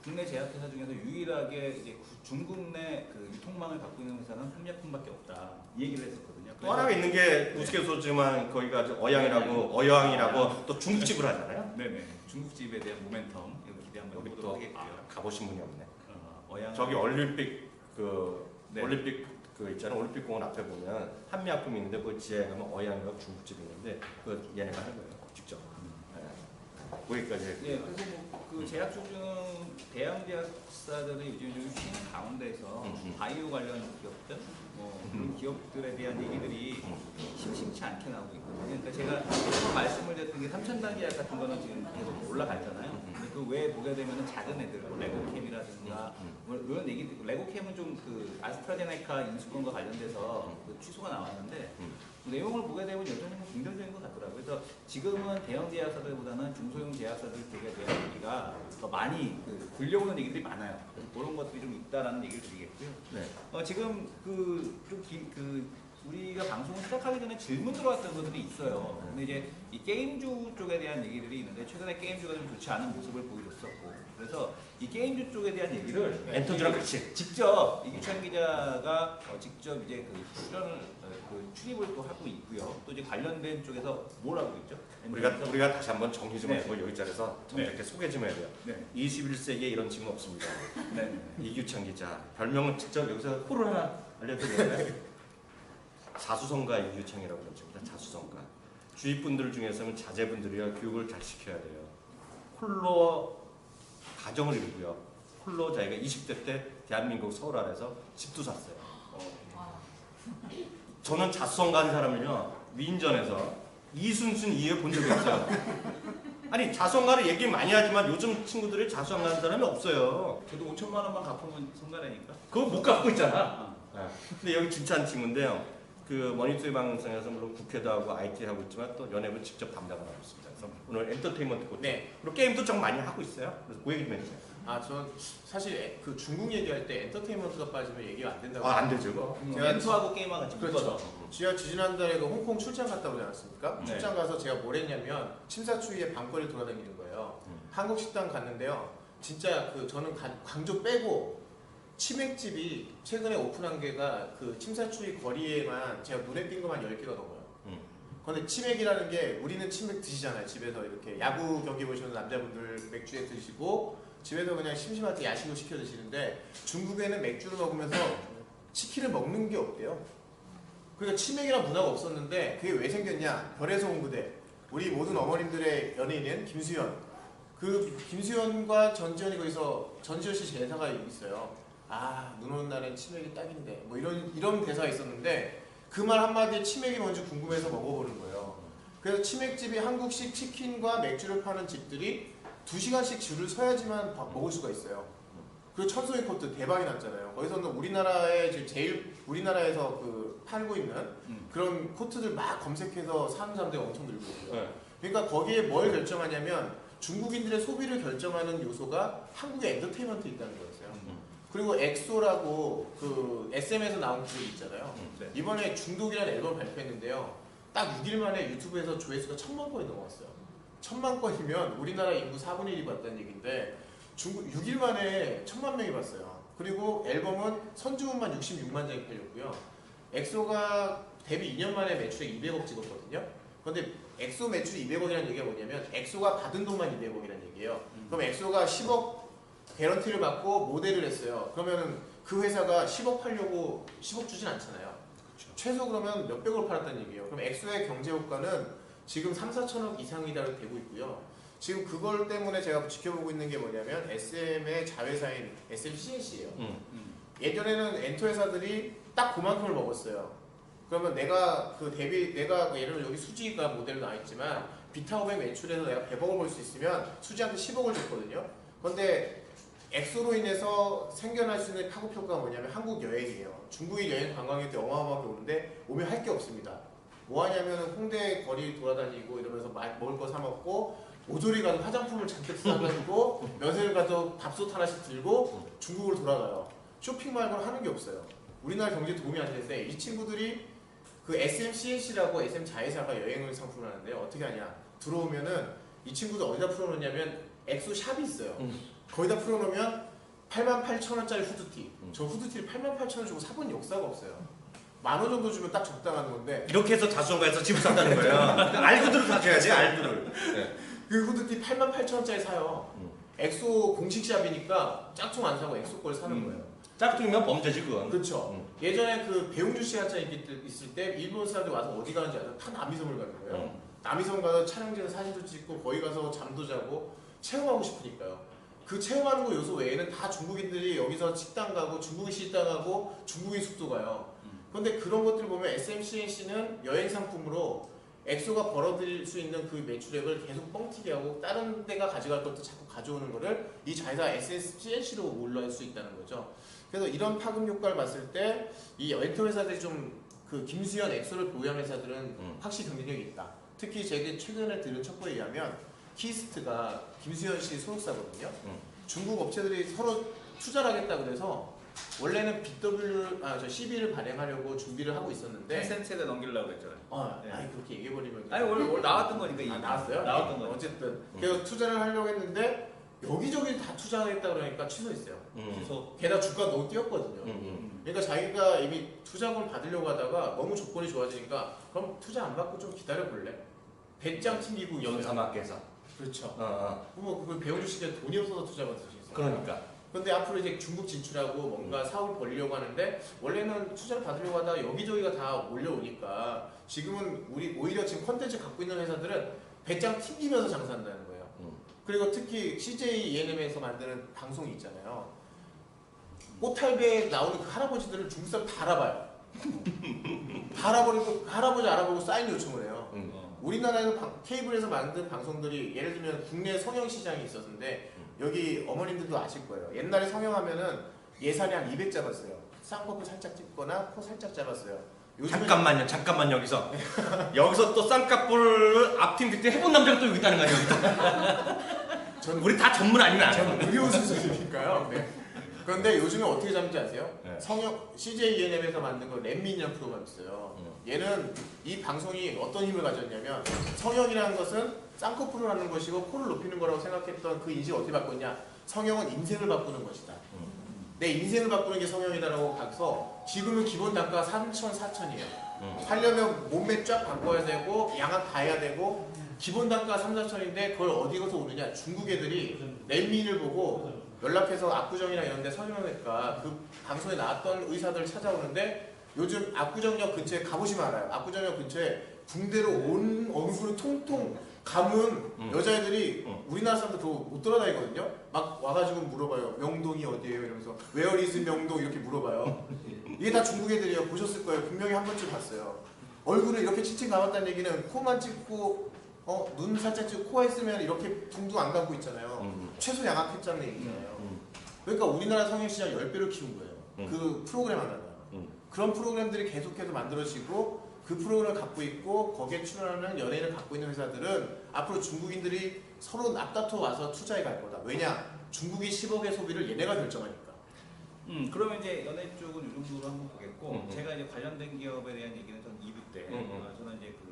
국내 제약회사 중에서 유일하게 이제 중국 내 그 유통망을 갖고 있는 회사는 한미약품밖에 없다. 이 얘기를 했었거든요. 또 하나가 있는 게 우스갯소지만 거기가 어양이라고 또 중국집을 하잖아요. 네네. 중국집에 대한 모멘텀 이거 기대 한번 여기 해보도록 또 하겠고요. 가보신 분이 없네. 어양. 저기 올림픽 네. 올림픽 그 있잖아요. 올림픽 공원 앞에 보면 한미약품이 있는데 그 지하에 가면 어양이라고 중국집이 있는데 그 얘네가 하는 거예요. 직접. 거기까지. 예, 그래서 뭐 그 제약 쪽 중 대형 제약사들은 요즘 좀 쉬는 가운데서 바이오 관련 기업들, 뭐 그런 기업들에 대한 얘기들이 심심치 않게 나오고 있거든요. 그러니까 제가 한번 말씀을 드렸던 게 3,000단계 약 같은 거는 지금 계속 올라가잖아요. 근데 그 외에 보게 되면은 작은 애들, 뭐 레고캠이라든가 뭐 이런 얘기들, 레고캠은 좀 그 아스트라제네카 인수권과 관련돼서 그 취소가 나왔는데 내용을 보게 되면 여전히 뭐 긍정적인 것 같더라고요. 그래서 지금은 대형 제약사들보다는 중소형 제약사들 쪽에 대한 얘기가 더 많이 들려오는 얘기들이 많아요. 그래서 그런 것들이 좀 있다라는 얘기를 드리겠고요. 네. 지금 우리가 방송을 시작하기 전에 질문 들어왔던 것들이 있어요. 근데 이제 이 게임주 쪽에 대한 얘기들이 있는데 최근에 게임주가 좀 좋지 않은 모습을 보여줬었고 그래서 이 게임주 쪽에 대한 얘기를 엔터주랑 같이 직접 이규찬 기자가 직접 이제 출입을 또 하고 있고요. 또 이제 관련된 쪽에서 뭘 하고 있죠? 우리가 다시 한번 정리 좀 네. 해보고 여기 자리에서 정확하게 소개 좀 해야 돼요. 네. 21세기에 이런 질문 없습니다. 네. 이규찬 기자 별명은 직접 여기서 호를 하나 알려드릴까요? 자수성가 이규창이라고 그러십니다. 자수성가. 주위 분들 중에서는 자제분들이야 교육을 잘 시켜야 돼요. 홀로 가정을 이루고요. 홀로 자기가 20대 때 대한민국 서울 아래서 집도 샀어요. 저는 자수성가한 사람은요 위인전에서 이순신 이후에 본 적이 없어요. 아니 자수성가를 얘기 많이 하지만 요즘 친구들이 자수성가하는 사람이 없어요. 저도 5천만 원만 갚으면 성가라니까. 그거 못 갖고 있잖아. 근데 여기 진짜한 친구인데요. 그 머니투의 방송에서 물론 국회도 하고 IT 하고 있지만 또 연예부 직접 담당을 하고 있습니다. 그래서 오늘 엔터테인먼트 코치. 네. 그리고 게임도 좀 많이 하고 있어요. 그래서 그 얘기 좀 해주세요. 전 사실 그 중국 얘기할 때 엔터테인먼트가 빠지면 얘기가 안 된다고. 안 되죠. 그거. 제가 엔터하고 게임하고 같이 그렇죠. 묶어서. 제가 지난달에 그 홍콩 출장 갔다 오지 않았습니까? 네. 출장 가서 제가 뭘 했냐면 침사추이에 밤거리를 돌아다니는 거예요. 한국 식당 갔는데요. 진짜 저는 광주 빼고 치맥집이 최근에 오픈한 게가 그 침사추이 거리에만 제가 눈에 띈 것만 10개가 넘어요. 근데 치맥이라는 게 우리는 치맥 드시잖아요. 집에서 이렇게 야구 경기 보시는 남자분들 맥주에 드시고 집에서 그냥 심심할 때 야식을 시켜 드시는데 중국에는 맥주를 먹으면서 치킨을 먹는 게 없대요. 그러니까 치맥이란 문화가 없었는데 그게 왜 생겼냐? 별에서 온 그대. 우리 모든 어머님들의 연예인인 김수현. 그 김수현과 전지현이 거기서 전지현 씨 대사가 있어요. 눈 오는 날엔 치맥이 딱인데 뭐 이런 대사가 있었는데 그 말 한마디에 치맥이 뭔지 궁금해서 먹어보는 거예요. 그래서 치맥집이 한국식 치킨과 맥주를 파는 집들이 2시간씩 줄을 서야지만 먹을 수가 있어요. 그리고 천소희 코트 대박이 났잖아요. 거기서는 우리나라에 지금 제일 우리나라에서 그 팔고 있는 그런 코트들 막 검색해서 사는 사람들이 엄청 늘고 있고요. 그러니까 거기에 뭘 결정하냐면 중국인들의 소비를 결정하는 요소가 한국의 엔터테인먼트에 있다는 거였어요. 그리고 엑소라고 그 SM에서 나온 그룹 있잖아요. 네. 이번에 중독이라는 앨범 발표했는데요. 딱 6일 만에 유튜브에서 조회수가 1000만 건이 넘어갔어요. 1000만 건이면 우리나라 인구 4분의 1이 봤다는 얘기인데 중국 6일 만에 1000만 명이 봤어요. 그리고 앨범은 선주문만 66만 장이 팔렸고요. 엑소가 데뷔 2년 만에 매출액 200억 찍었거든요. 그런데 엑소 매출 200억이라는 얘기가 뭐냐면 엑소가 받은 돈만 200억이라는 얘기예요. 그럼 엑소가 10억 개런티를 받고 모델을 했어요. 그러면 그 회사가 10억 팔려고 10억 주진 않잖아요. 그렇죠. 최소 그러면 몇백억을 팔았다는 얘기예요. 그럼 엑소의 경제 효과는 지금 3, 4천억 이상이다 되고 있고요. 지금 그걸 때문에 제가 지켜보고 있는 게 뭐냐면 SM의 자회사인 SMCNC예요. 예전에는 엔터 회사들이 딱 그만큼을 먹었어요. 그러면 내가 예를 들어 여기 수지가 모델로 나와 있지만 비타500 매출에서 내가 100억을 벌 수 있으면 수지한테 10억을 줬거든요. 그런데 엑소로 인해서 생겨날 수 있는 파급 효과가 뭐냐면 한국 여행이에요. 중국인 여행 관광객들이 어마어마하게 오는데 오면 할 게 없습니다. 뭐 하냐면 홍대 거리 돌아다니고 이러면서 먹을 거 사 먹고 오조리 가서 화장품을 잔뜩 사가지고 면세를 가서 밥솥 하나씩 들고 중국으로 돌아가요. 쇼핑 말고는 하는 게 없어요. 우리나라 경제에 도움이 안 되는데 이 친구들이 그 SMCNC라고 SM 자회사가 여행을 상품을 하는데 어떻게 하냐. 들어오면은 이 친구들 어디다 풀어놓냐면 엑소 샵이 있어요. 거기다 풀어놓으면 88,000원짜리 후드티. 저 후드티를 88,000원 주고 사본 역사가 없어요. 10,000원 정도 주면 딱 적당한 건데 이렇게 해서 자수성가해서 집을 샀다는 거예요. 알구들을 사줘야지, 알구를. 네. 그 후드티 88,000원짜리 사요. 엑소 공식 샵이니까 짝퉁 안 사고 엑소 걸 사는 거예요. 짝퉁이면 범죄지 그건. 그렇죠. 예전에 그 배용주 씨 한창 있을 때 일본 사람들이 와서 어디 가는지 알아요? 다 남이섬을 가는 거예요. 남이섬 가서 촬영지에서 사진도 찍고 거기 가서 잠도 자고 체험하고 싶으니까요. 그 체험하는 거 요소 외에는 다 중국인들이 여기서 식당 가고 중국인 식당 가고 중국인 숙소 가요. 그런데 그런 것들을 보면 SMCNC는 여행 상품으로 엑소가 벌어들일 수 있는 그 매출액을 계속 뻥튀기 하고 다른 데가 가져갈 것도 자꾸 가져오는 거를 이 자회사 SMCNC로 올라올 수 있다는 거죠. 그래서 이런 파급 효과를 봤을 때 이 엔터 회사들이 좀 그 김수현 엑소를 보유한 회사들은 확실히 경쟁력이 있다. 특히 제가 최근에 들은 첩보에 의하면 키스트가 김수현 씨 소속사거든요. 중국 업체들이 서로 투자를 하겠다 그래서 원래는 CB를 발행하려고 준비를 하고 있었는데 텐센트에다 넘기려고 했잖아요. 네. 아니 그렇게 얘기해버리면 아니 원래 나왔던 거니까 이게. 나왔어요? 나왔던 거니까. 어쨌든 그래서 투자를 하려고 했는데 여기저기 다 투자하겠다 그러니까 취소했어요. 그래서 게다가 주가가 너무 뛰었거든요. 그러니까 자기가 이미 투자금을 받으려고 하다가 너무 조건이 좋아지니까 그럼 투자 안 받고 좀 기다려볼래? 배짱 튕기고 연사막계사. 그렇죠. 어. 그 배우주 씨가 돈이 없어서 투자 받으셨어요. 그러니까. 근데 앞으로 이제 중국 진출하고 뭔가 사업을 벌리려고 하는데 원래는 투자를 받으려고 하다가 여기저기가 다 몰려오니까 지금은 오히려 지금 컨텐츠 갖고 있는 회사들은 배짱 튕기면서 장사한다는 거예요. 그리고 특히 CJ ENM에서 만드는 방송이 있잖아요. 꽃탈배에 나오는 그 할아버지들을 중국 사람 다 알아봐요. 다 알아버리고 할아버지 알아보고 사인 요청을 해요. 우리나라에서 케이블에서 만든 방송들이 예를 들면 국내 성형 시장이 있었는데 여기 어머님들도 아실 거예요. 옛날에 성형하면은 예산이 한 200 잡았어요. 쌍꺼풀 살짝 찍거나 코 살짝 잡았어요. 잠깐만 여기서 여기서 또 쌍꺼풀 앞팀 뒷팀 해본 남자가 또 여기 있다는 거 아니에요? 우리 다 전문 아니면 안 저는 의료 수술이니까요. 네. 그런데 요즘에 어떻게 잡는지 아세요? 네. CJ ENM에서 만든 거 렛민이라는 프로그램이 있어요. 얘는 이 방송이 어떤 힘을 가졌냐면 성형이라는 것은 쌍꺼풀을 하는 것이고 코를 높이는 거라고 생각했던 그 인식을 어떻게 바꿨냐? 성형은 인생을 바꾸는 것이다. 내 인생을 바꾸는 게 성형이다라고 가서 지금은 기본 단가가 3천, 4천이에요. 하려면 몸매 쫙 바꿔야 되고 양악 다 해야 되고 기본 단가가 3, 4천인데 그걸 어디서 오느냐? 중국 애들이 렛민을 보고 연락해서 압구정이나 이런 데 성형외과 그 방송에 나왔던 의사들 찾아오는데 요즘 압구정역 근처에 가보시면 알아요. 압구정역 근처에 붕대로 온 얼굴을 통통 감은 여자애들이 우리나라 사람들 그거 못 돌아다니거든요. 막 와가지고 물어봐요. 명동이 어디예요? 이러면서 Where is 명동 이렇게 물어봐요. 이게 다 중국 애들이에요. 보셨을 거예요. 분명히 한 번쯤 봤어요. 얼굴을 이렇게 칭칭 감았다는 얘기는 코만 찍고 눈 살짝 찍고 코가 있으면 이렇게 둥둥 안 감고 있잖아요. 최소 양악했다는 얘기잖아요. 그러니까 우리나라 성형시장 10배를 키운 거예요. 그 프로그램 하나가. 그런 프로그램들이 계속해서 만들어지고 그 프로그램을 갖고 있고 거기에 출연하는 연예인을 갖고 있는 회사들은 앞으로 중국인들이 서로 앞다퉈 와서 투자해 갈 거다. 왜냐? 중국이 10억의 소비를 얘네가 결정하니까. 그러면 이제 연예 쪽은 이 정도로 한번 보겠고 제가 이제 관련된 기업에 대한 얘기는 전 2부 때 저는 이제 그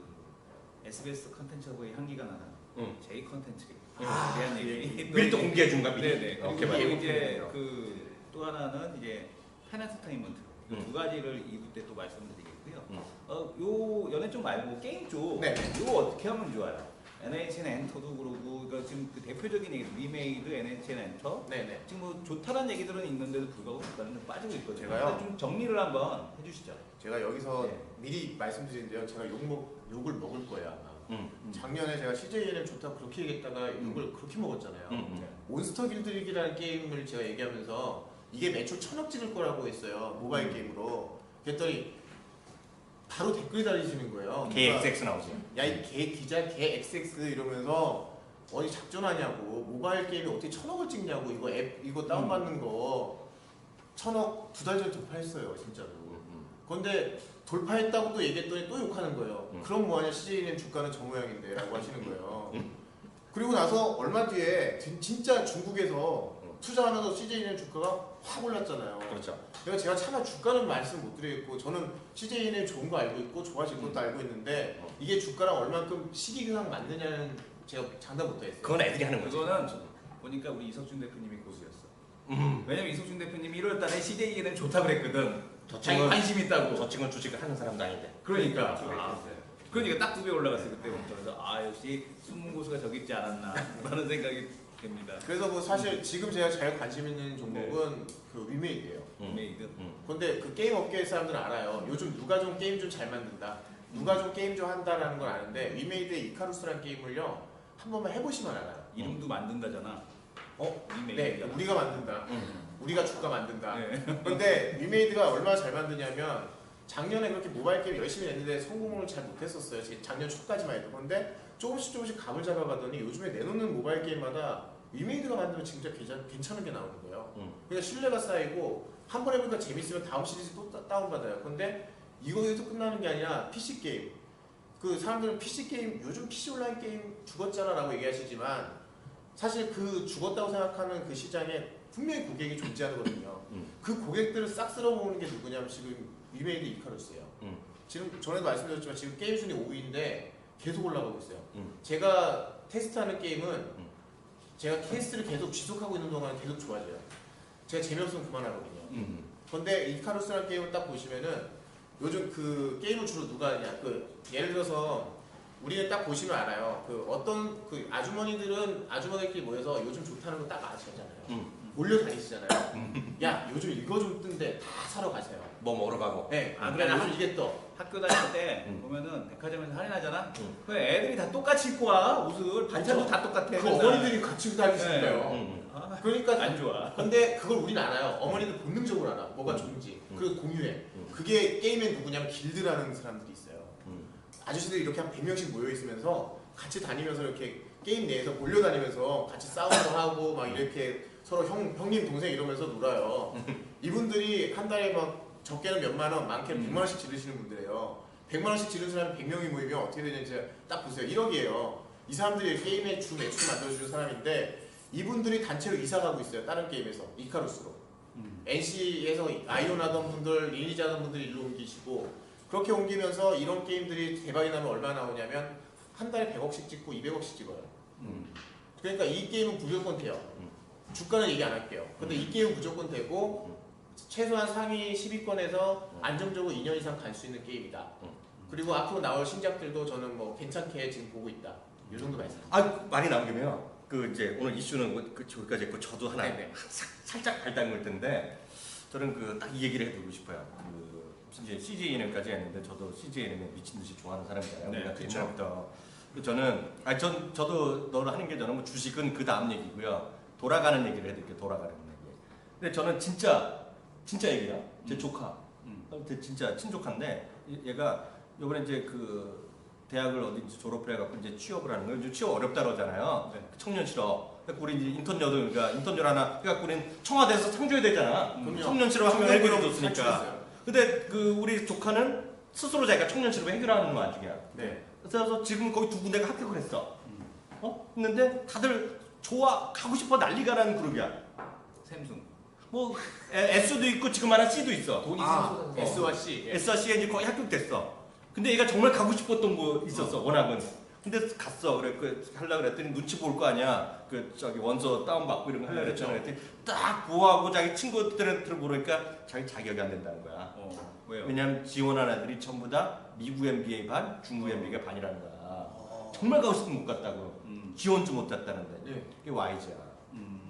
SBS 컨텐츠하고의 향기가 나는 J 컨텐츠에 대한 얘기 미리 또 공개해 준가 미리. 네네. 그리고 이제 그 또 하나는 이제 팬엔터테인먼트 두 가지를 2부 때 또 말씀드리겠고요. 요 연예 쪽 말고 게임 쪽 네. 요 어떻게 하면 좋아요? NHN 엔터도 그러고 그러니까 지금 그 대표적인 얘기 리메이드 NHN 엔터 네네. 지금 뭐 좋다는 얘기들은 있는데도 불구하고 주가는 좀 빠지고 있거든요. 제가요? 근데 좀 정리를 한번 해주시죠. 제가 여기서 네. 미리 말씀드리는데요. 제가 욕을 먹을 거예요 아마. 작년에 제가 CJNM 좋다고 그렇게 얘기했다가 욕을 그렇게 먹었잖아요. 몬스터 길드리기라는 게임을 제가 얘기하면서 이게 매출 1000억 찍을 거라고 했어요. 모바일 게임으로. 그랬더니 바로 댓글이 달리시는 거예요. KXX 나오지. 야 이 개 기자 개 XX 이러면서 어디 작전하냐고 모바일 게임이 어떻게 1000억을 찍냐고 이거 앱 이거 다운받는 거 1000억 2달 전에 돌파했어요 진짜로. 그런데 돌파했다고 또 얘기했더니 또 욕하는 거예요. 그럼 뭐하냐 CJNM 주가는 저 모양인데 라고 하시는 거예요. 그리고 나서 얼마 뒤에 진짜 중국에서 투자하면서 CJNM 주가가 확 올랐잖아요. 그렇죠. 그래서 제가 차마 주가는 말씀 못 드리겠고 저는 CJNM 좋은 거 알고 있고 좋아질 것도 알고 있는데 이게 주가랑 얼만큼 시기상 맞느냐는 제가 장담 못 하겠어요. 그건 애들이 하는 거지. 그거는 보니까 우리 이석준 대표님이 고수였어. 왜냐면 이석준 대표님이 1월 달에 CJNM 좋다 그랬거든. 자기 관심 있다고. 저 친구는 주식을 하는 사람도 아닌데. 그러니까. 그러니까 딱 2배 올라갔어요 그때부터. 그래서 역시 숨은 고수가 저기 있지 않았나 라는 생각이 됩니다. 그래서 뭐 사실 지금 제가 제일 관심 있는 종목은 그 위메이드예요. 리메이드. 근데 그 게임 업계 사람들은 알아요. 요즘 누가 좀 게임 좀 잘 만든다. 누가 좀 게임 좀 한다라는 걸 아는데 위메이드의 이카루스라는 게임을요 한 번만 해보시면 알아요. 이름도 만든다잖아. 리메이드. 네, 우리가 만든다. 우리가 주가 만든다. 네. 근데 위메이드가 얼마나 잘 만드냐면 작년에 그렇게 모바일 게임 열심히 했는데 성공을 잘 못했었어요. 작년 초까지만 해도. 근데 조금씩 감을 잡아가더니 요즘에 내놓는 모바일 게임마다 위메이드가 만들면 진짜 괜찮은 게 나오는 거예요. 그러니까 신뢰가 쌓이고 한 번 해보니까 재밌으면 다음 시리즈 또 다운받아요. 근데 이거에서 끝나는 게 아니라 PC 게임. 그 사람들은 PC 게임, 요즘 PC 온라인 게임 죽었잖아 라고 얘기하시지만 사실 그 죽었다고 생각하는 그 시장에 분명히 고객이 존재하거든요. 그 고객들을 싹 쓸어모으는 게 누구냐면 지금 위메이드 이카루스예요. 지금 전에도 말씀드렸지만 지금 게임 순위 5위인데 계속 올라가고 있어요. 제가 테스트하는 게임은 제가 테스트를 계속 지속하고 있는 동안 계속 좋아져요. 제가 재미없으면 그만하거든요. 근데 이카루스라는 게임을 딱 보시면은 요즘 그 게임을 주로 누가 하냐 그 예를 들어서 우리는 딱 보시면 알아요. 그 어떤 그 아주머니들끼리 모여서 요즘 좋다는 거 딱 아시잖아요. 몰려다니시잖아요. 야 요즘 이거 좀 뜬데 다 사러 가세요. 뭐 먹으러 가고. 네. 아, 그래 그래, 요즘 이게 또 학교 다닐 때 보면은 백화점에서 할인하잖아. 그 애들이 다 똑같이 입고 와 옷을 반찬도 다 똑같아. 그 어머니들이 같이 다니시는 네. 거예요. 아, 그러니까 안 좋아. 근데 그걸 우리는 알아요. 어머니들 본능적으로 알아. 뭐가 좋은지. 그리고 공유해. 그게 게임의 누구냐면 길드라는 사람들이 있어요. 아저씨들이 이렇게 한 100명씩 모여 있으면서 같이 다니면서 이렇게 게임 내에서 몰려다니면서 같이 싸움도 하고 막 이렇게 서로 형님 동생 이러면서 놀아요. 이분들이 한 달에 막 적게는 몇만 원, 많게는 100만 원씩 지르시는 분들이에요. 100만 원씩 지르는 사람이 100명이 모이면 어떻게 되는지 딱 보세요. 1억이에요. 이 사람들이 게임의 주 매출 만들어주는 사람인데 이분들이 단체로 이사 가고 있어요. 다른 게임에서 이카루스로. NC에서 아이온 하던 분들, 리니지 하던 분들이 일로 옮기시고 그렇게 옮기면서 이런 게임들이 대박이 나면 얼마 나오냐면 한 달에 100억씩 찍고 200억씩 찍어요. 그러니까 이 게임은 무조건 돼요. 주가는 얘기 안 할게요. 근데 이 게임은 무조건 되고 최소한 상위 10위권에서 안정적으로 2년 이상 갈 수 있는 게임이다. 그리고 앞으로 나올 신작들도 저는 뭐 괜찮게 지금 보고 있다. 이 정도 말씀. 말이 나온 김에요. 그 이제 오늘 이슈는 저기까지 했고 저도 하나 살짝 발담을 텐데 저는 그 딱 이 얘기를 해드리고 싶어요. 그 이제 CJNM까지 했는데 저도 CJNM에 미친 듯이 좋아하는 사람이잖아요. 네, 그러니까 옛날부터 저는 저도 너를 하는 게 저는 뭐 주식은 그 다음 얘기고요. 돌아가는 얘기를 해드릴게요. 돌아가는 얘기. 근데 저는 진짜 얘기야. 제 조카. 진짜 친조카인데 얘가 요번에 이제 그 대학을 어딘지 졸업을 해갖고 이제 취업을 하는 거예요. 요즘 취업 어렵다 그러잖아요. 네. 청년 실업. 그러니까 우리 이제 인턴여도 그러니까 인턴열 하나. 그러니까 우리는 청와대에서 상줘야 되잖아. 그럼요. 청년 실업 하면 해결해 줬으니까. 탈출했어요. 근데 그 우리 조카는 스스로 자기가 청년 실업 해결하는 와중이야. 네. 그래서 지금 거기 두 군데가 합격을 했어. 했는데 다들 좋아 가고 싶어 난리가 나는 그룹이야. 샘숭. 뭐 S도 있고 지금 하나 C도 있어. 돈 아, 있으면 S와 C. SRC에 이제 거의 합격됐어. 근데 얘가 정말 가고 싶었던 거 있었어, 워낙은. 근데 갔어. 그래, 하려고 그랬더니 눈치 볼 거 아니야. 저기 원서 다운받고 이런 거 하려고 그랬잖아. 그랬더니 딱 보호하고 자기 친구들한테 물으니까 자기 자격이 안 된다는 거야. 왜요? 왜냐면 지원한 애들이 전부 다 미국 MBA 반, 중국 MBA 반이라는 거야. 정말 가고 싶으면 못 갔다고. 지원도 못 했다는데. 네. 이게 YG야.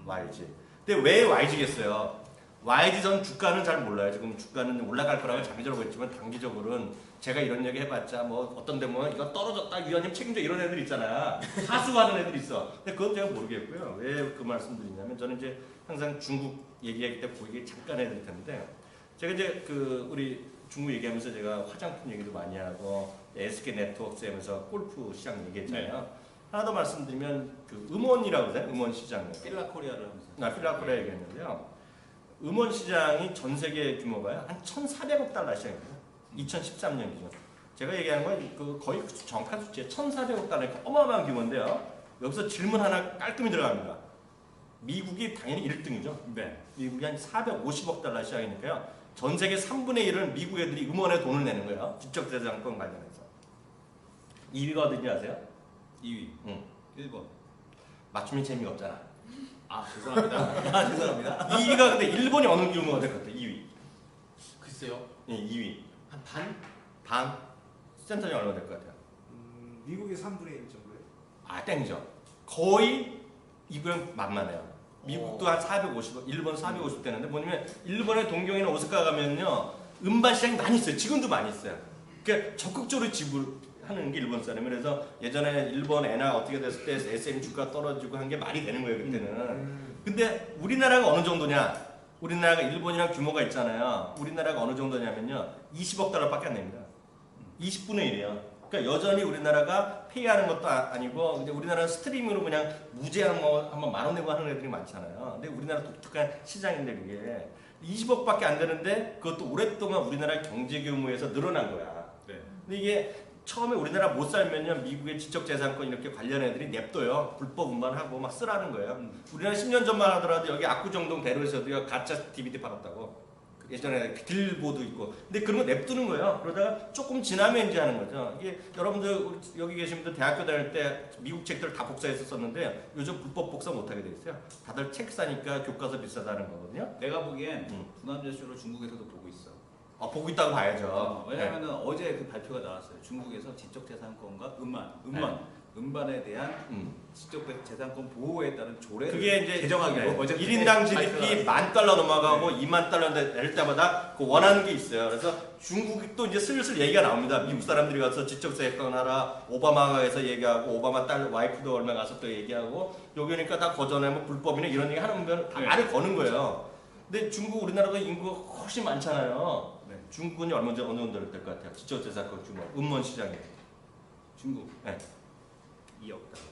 YG. 근데 왜 YG겠어요? YG 전 주가는 잘 몰라요. 지금 주가는 올라갈 거라고 장기적으로 했지만 단기적으로는 제가 이런 얘기 해봤자 뭐 어떤 데면 이거 떨어졌다 위원님 책임져 이런 애들 있잖아. 하수하는 애들 있어. 근데 그건 제가 모르겠고요. 왜 그 말씀드리냐면 저는 이제 항상 중국 얘기하기 때 보이게 잠깐 해드릴 텐데 제가 이제 그 우리 중국 얘기하면서 제가 화장품 얘기도 많이 하고 SK 네트워크스 하면서 골프 시장 얘기했잖아요. 하나 더 말씀드리면 그 음원이라고 그러잖아요. 음원 시장. 필라코리아를 하면서. 필라코리아 얘기했는데요. 음원 시장이 전 세계 규모가요 한 1,400억 달러 시장입니다. 2013년 기준. 제가 얘기한 건 그 거의 정확한 수치에 1,400억 달러니까 어마어마한 규모인데요. 여기서 질문 하나 깔끔히 들어갑니다. 미국이 당연히 1등이죠. 네. 미국이 한 450억 달러 시장이니까요. 전 세계 3분의 1은 미국 애들이 음원에 돈을 내는 거예요. 지적재산권 관련해서. 2위가 어딘지 아세요? 2위. 응. 1번. 맞추면 재미가 없잖아. 아 죄송합니다. 아 죄송합니다. 2위가 근데 일본이 어느 규모가 될 것 같아? 2위. 글쎄요. 예, 2위. 한 반? 반? 센터이 얼마 될 것 같아요? 미국의 3분의 1 정도예요. 아 땡이죠. 거의 이건 만만해요. 미국도 한 450, 일본 450 되는데 뭐냐면 일본의 동경이나 오사카 가면요 음반 시장이 많이 있어요. 지금도 많이 있어요. 그러니까 적극적으로 지불하는 게 일본 사람이 그래서 예전에 일본 엔화 어떻게 됐을 때 SM 주가 떨어지고 한 게 말이 되는 거예요 그때는. 근데 우리나라가 어느 정도냐? 우리나라가 일본이랑 규모가 있잖아요. 우리나라가 어느 정도냐면요 20억 달러밖에 안 냅니다. 20분의 1이에요. 그러니까 여전히 우리나라가 페이하는 것도 아니고 근데 우리나라는 스트리밍으로 그냥 무제한 뭐 한번 10,000원 내고 하는 애들이 많잖아요. 근데 우리나라 독특한 시장인데 그게 20억밖에 안 되는데 그것도 오랫동안 우리나라 경제 규모에서 늘어난 거야. 네. 근데 이게 처음에 우리나라 못 살면요 미국의 지적재산권 이렇게 관련 애들이 냅둬요. 불법 운반하고 막 쓰라는 거예요. 우리나라 10년 전만 하더라도 여기 압구정동 대로에서도 가짜 DVD 팔았다고. 예전에 길보도 있고 근데 그런 거 냅두는 거예요. 그러다가 조금 지나면 이제 하는 거죠. 이게 여러분들 우리 여기 계신 분들 대학교 다닐 때 미국 책들 다 복사해서 썼는데 요즘 불법 복사 못하게 돼 있어요. 다들 책 사니까 교과서 비싸다는 거거든요. 내가 보기엔 부남제쇼를 중국에서도 보고 있어. 보고 있다고 봐야죠. 왜냐면은 어제 그 발표가 나왔어요. 중국에서 지적재산권과 음반에 대한 지적재산권 보호에 따른 조례를 그게 이제 개정하기로 어제 1인당 GDP $10,000 넘어가고 20,000달러 낼 때마다 그 원하는 게 있어요. 그래서 중국도 이제 슬슬 얘기가 나옵니다. 미국 사람들이 가서 지적재산권 하라 오바마가 해서 얘기하고 오바마 딸 와이프도 얼마 가서 또 얘기하고 여기니까 다 거절하면 불법이네 이런 얘기 하는 면 다 말을 거는 거예요. 근데 중국 우리나라가 인구가 훨씬 많잖아요. 중국은 어느 정도 될 것 같아요. 지적재산권 규모 음원 시장이 중국 네. 2억 달러.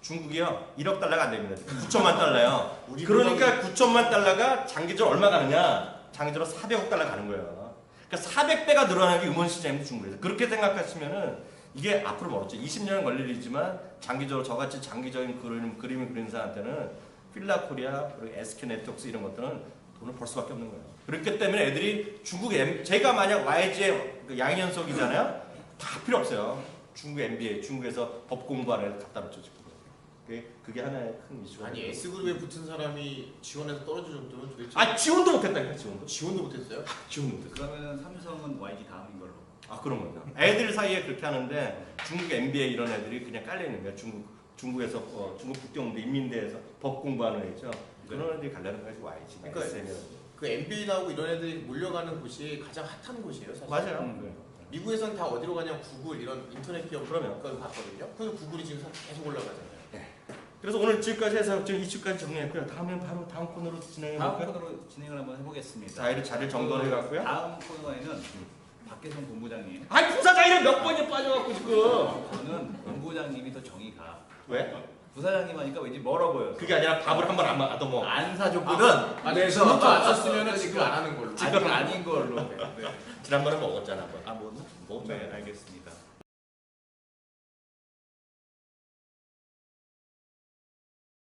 중국이요 1억 달러가 안 됩니다. 9천만 달러요. 우리 그러니까 9천만 달러가 장기적으로 얼마 가느냐? 장기적으로 400억 달러 가는 거예요. 그러니까 400배가 늘어나는 게 음원 시장입니다. 중국에서. 그렇게 생각하시면은 이게 앞으로 멀었죠. 20년은 걸릴 일이지만 장기적으로 저같이 장기적인 그림을 그리는 사람한테는 필라코리아 그리고 SK 네트워크스 이런 것들은 돈을 벌 수밖에 없는 거예요. 그렇기 때문에 애들이 제가 만약 YG의 그 양현석이잖아요. 다 필요 없어요. 중국 MBA, 중국에서 법 공부하는 애들 갖다 놓죠 지금. 그게 하나의 큰 이슈가. 아니 S그룹에 붙은 사람이 지원해서 떨어질 정도면 도대체 지원도 못했다니까 지원도. 지원도 못했어요? 지원도 못했어. 그러면은 삼성은 YG 다음인 걸로. 그런 거죠. 애들 사이에 그렇게 하는데 중국 MBA 이런 애들이 그냥 깔려 있는 거야. 중국에서 중국 국경대 인민대에서 법 공부하는 애죠. 그런 애들이 가려는 거지 YG. 그러니까 그 MBA 나오고 이런 애들이 몰려가는 곳이 가장 핫한 곳이에요, 사실. 맞아요. 미국에서는 다 어디로 가냐 구글 이런 인터넷 기업 그러면. 걸 봤거든요. 그래서 구글이 지금 계속 올라가잖아요. 그래서 오늘 지금까지 해서 지금 이슈까지 정리했고요. 다음엔 바로 다음 코너로 진행해 다음 볼까요? 코너로 진행을 한번 해보겠습니다. 자리를 정돈해 갖고요. 다음 코너에는 박계성 본부장님. 아니 부사장이랑 몇 번이 빠져갖고 지금. 저는 본부장님이 더 정이 가. 왜? 부사장님 하니까 왠지 멀어 보여. 그게 아니라 밥을 한 번 안 먹어. 안 사줬거든. 그래서 안 썼으면 지금 안 하는 걸로. 아직 아닌 걸로. 네. 지난번에 먹었잖아. 아, 뭐? 먹었잖아. 네, 알겠습니다.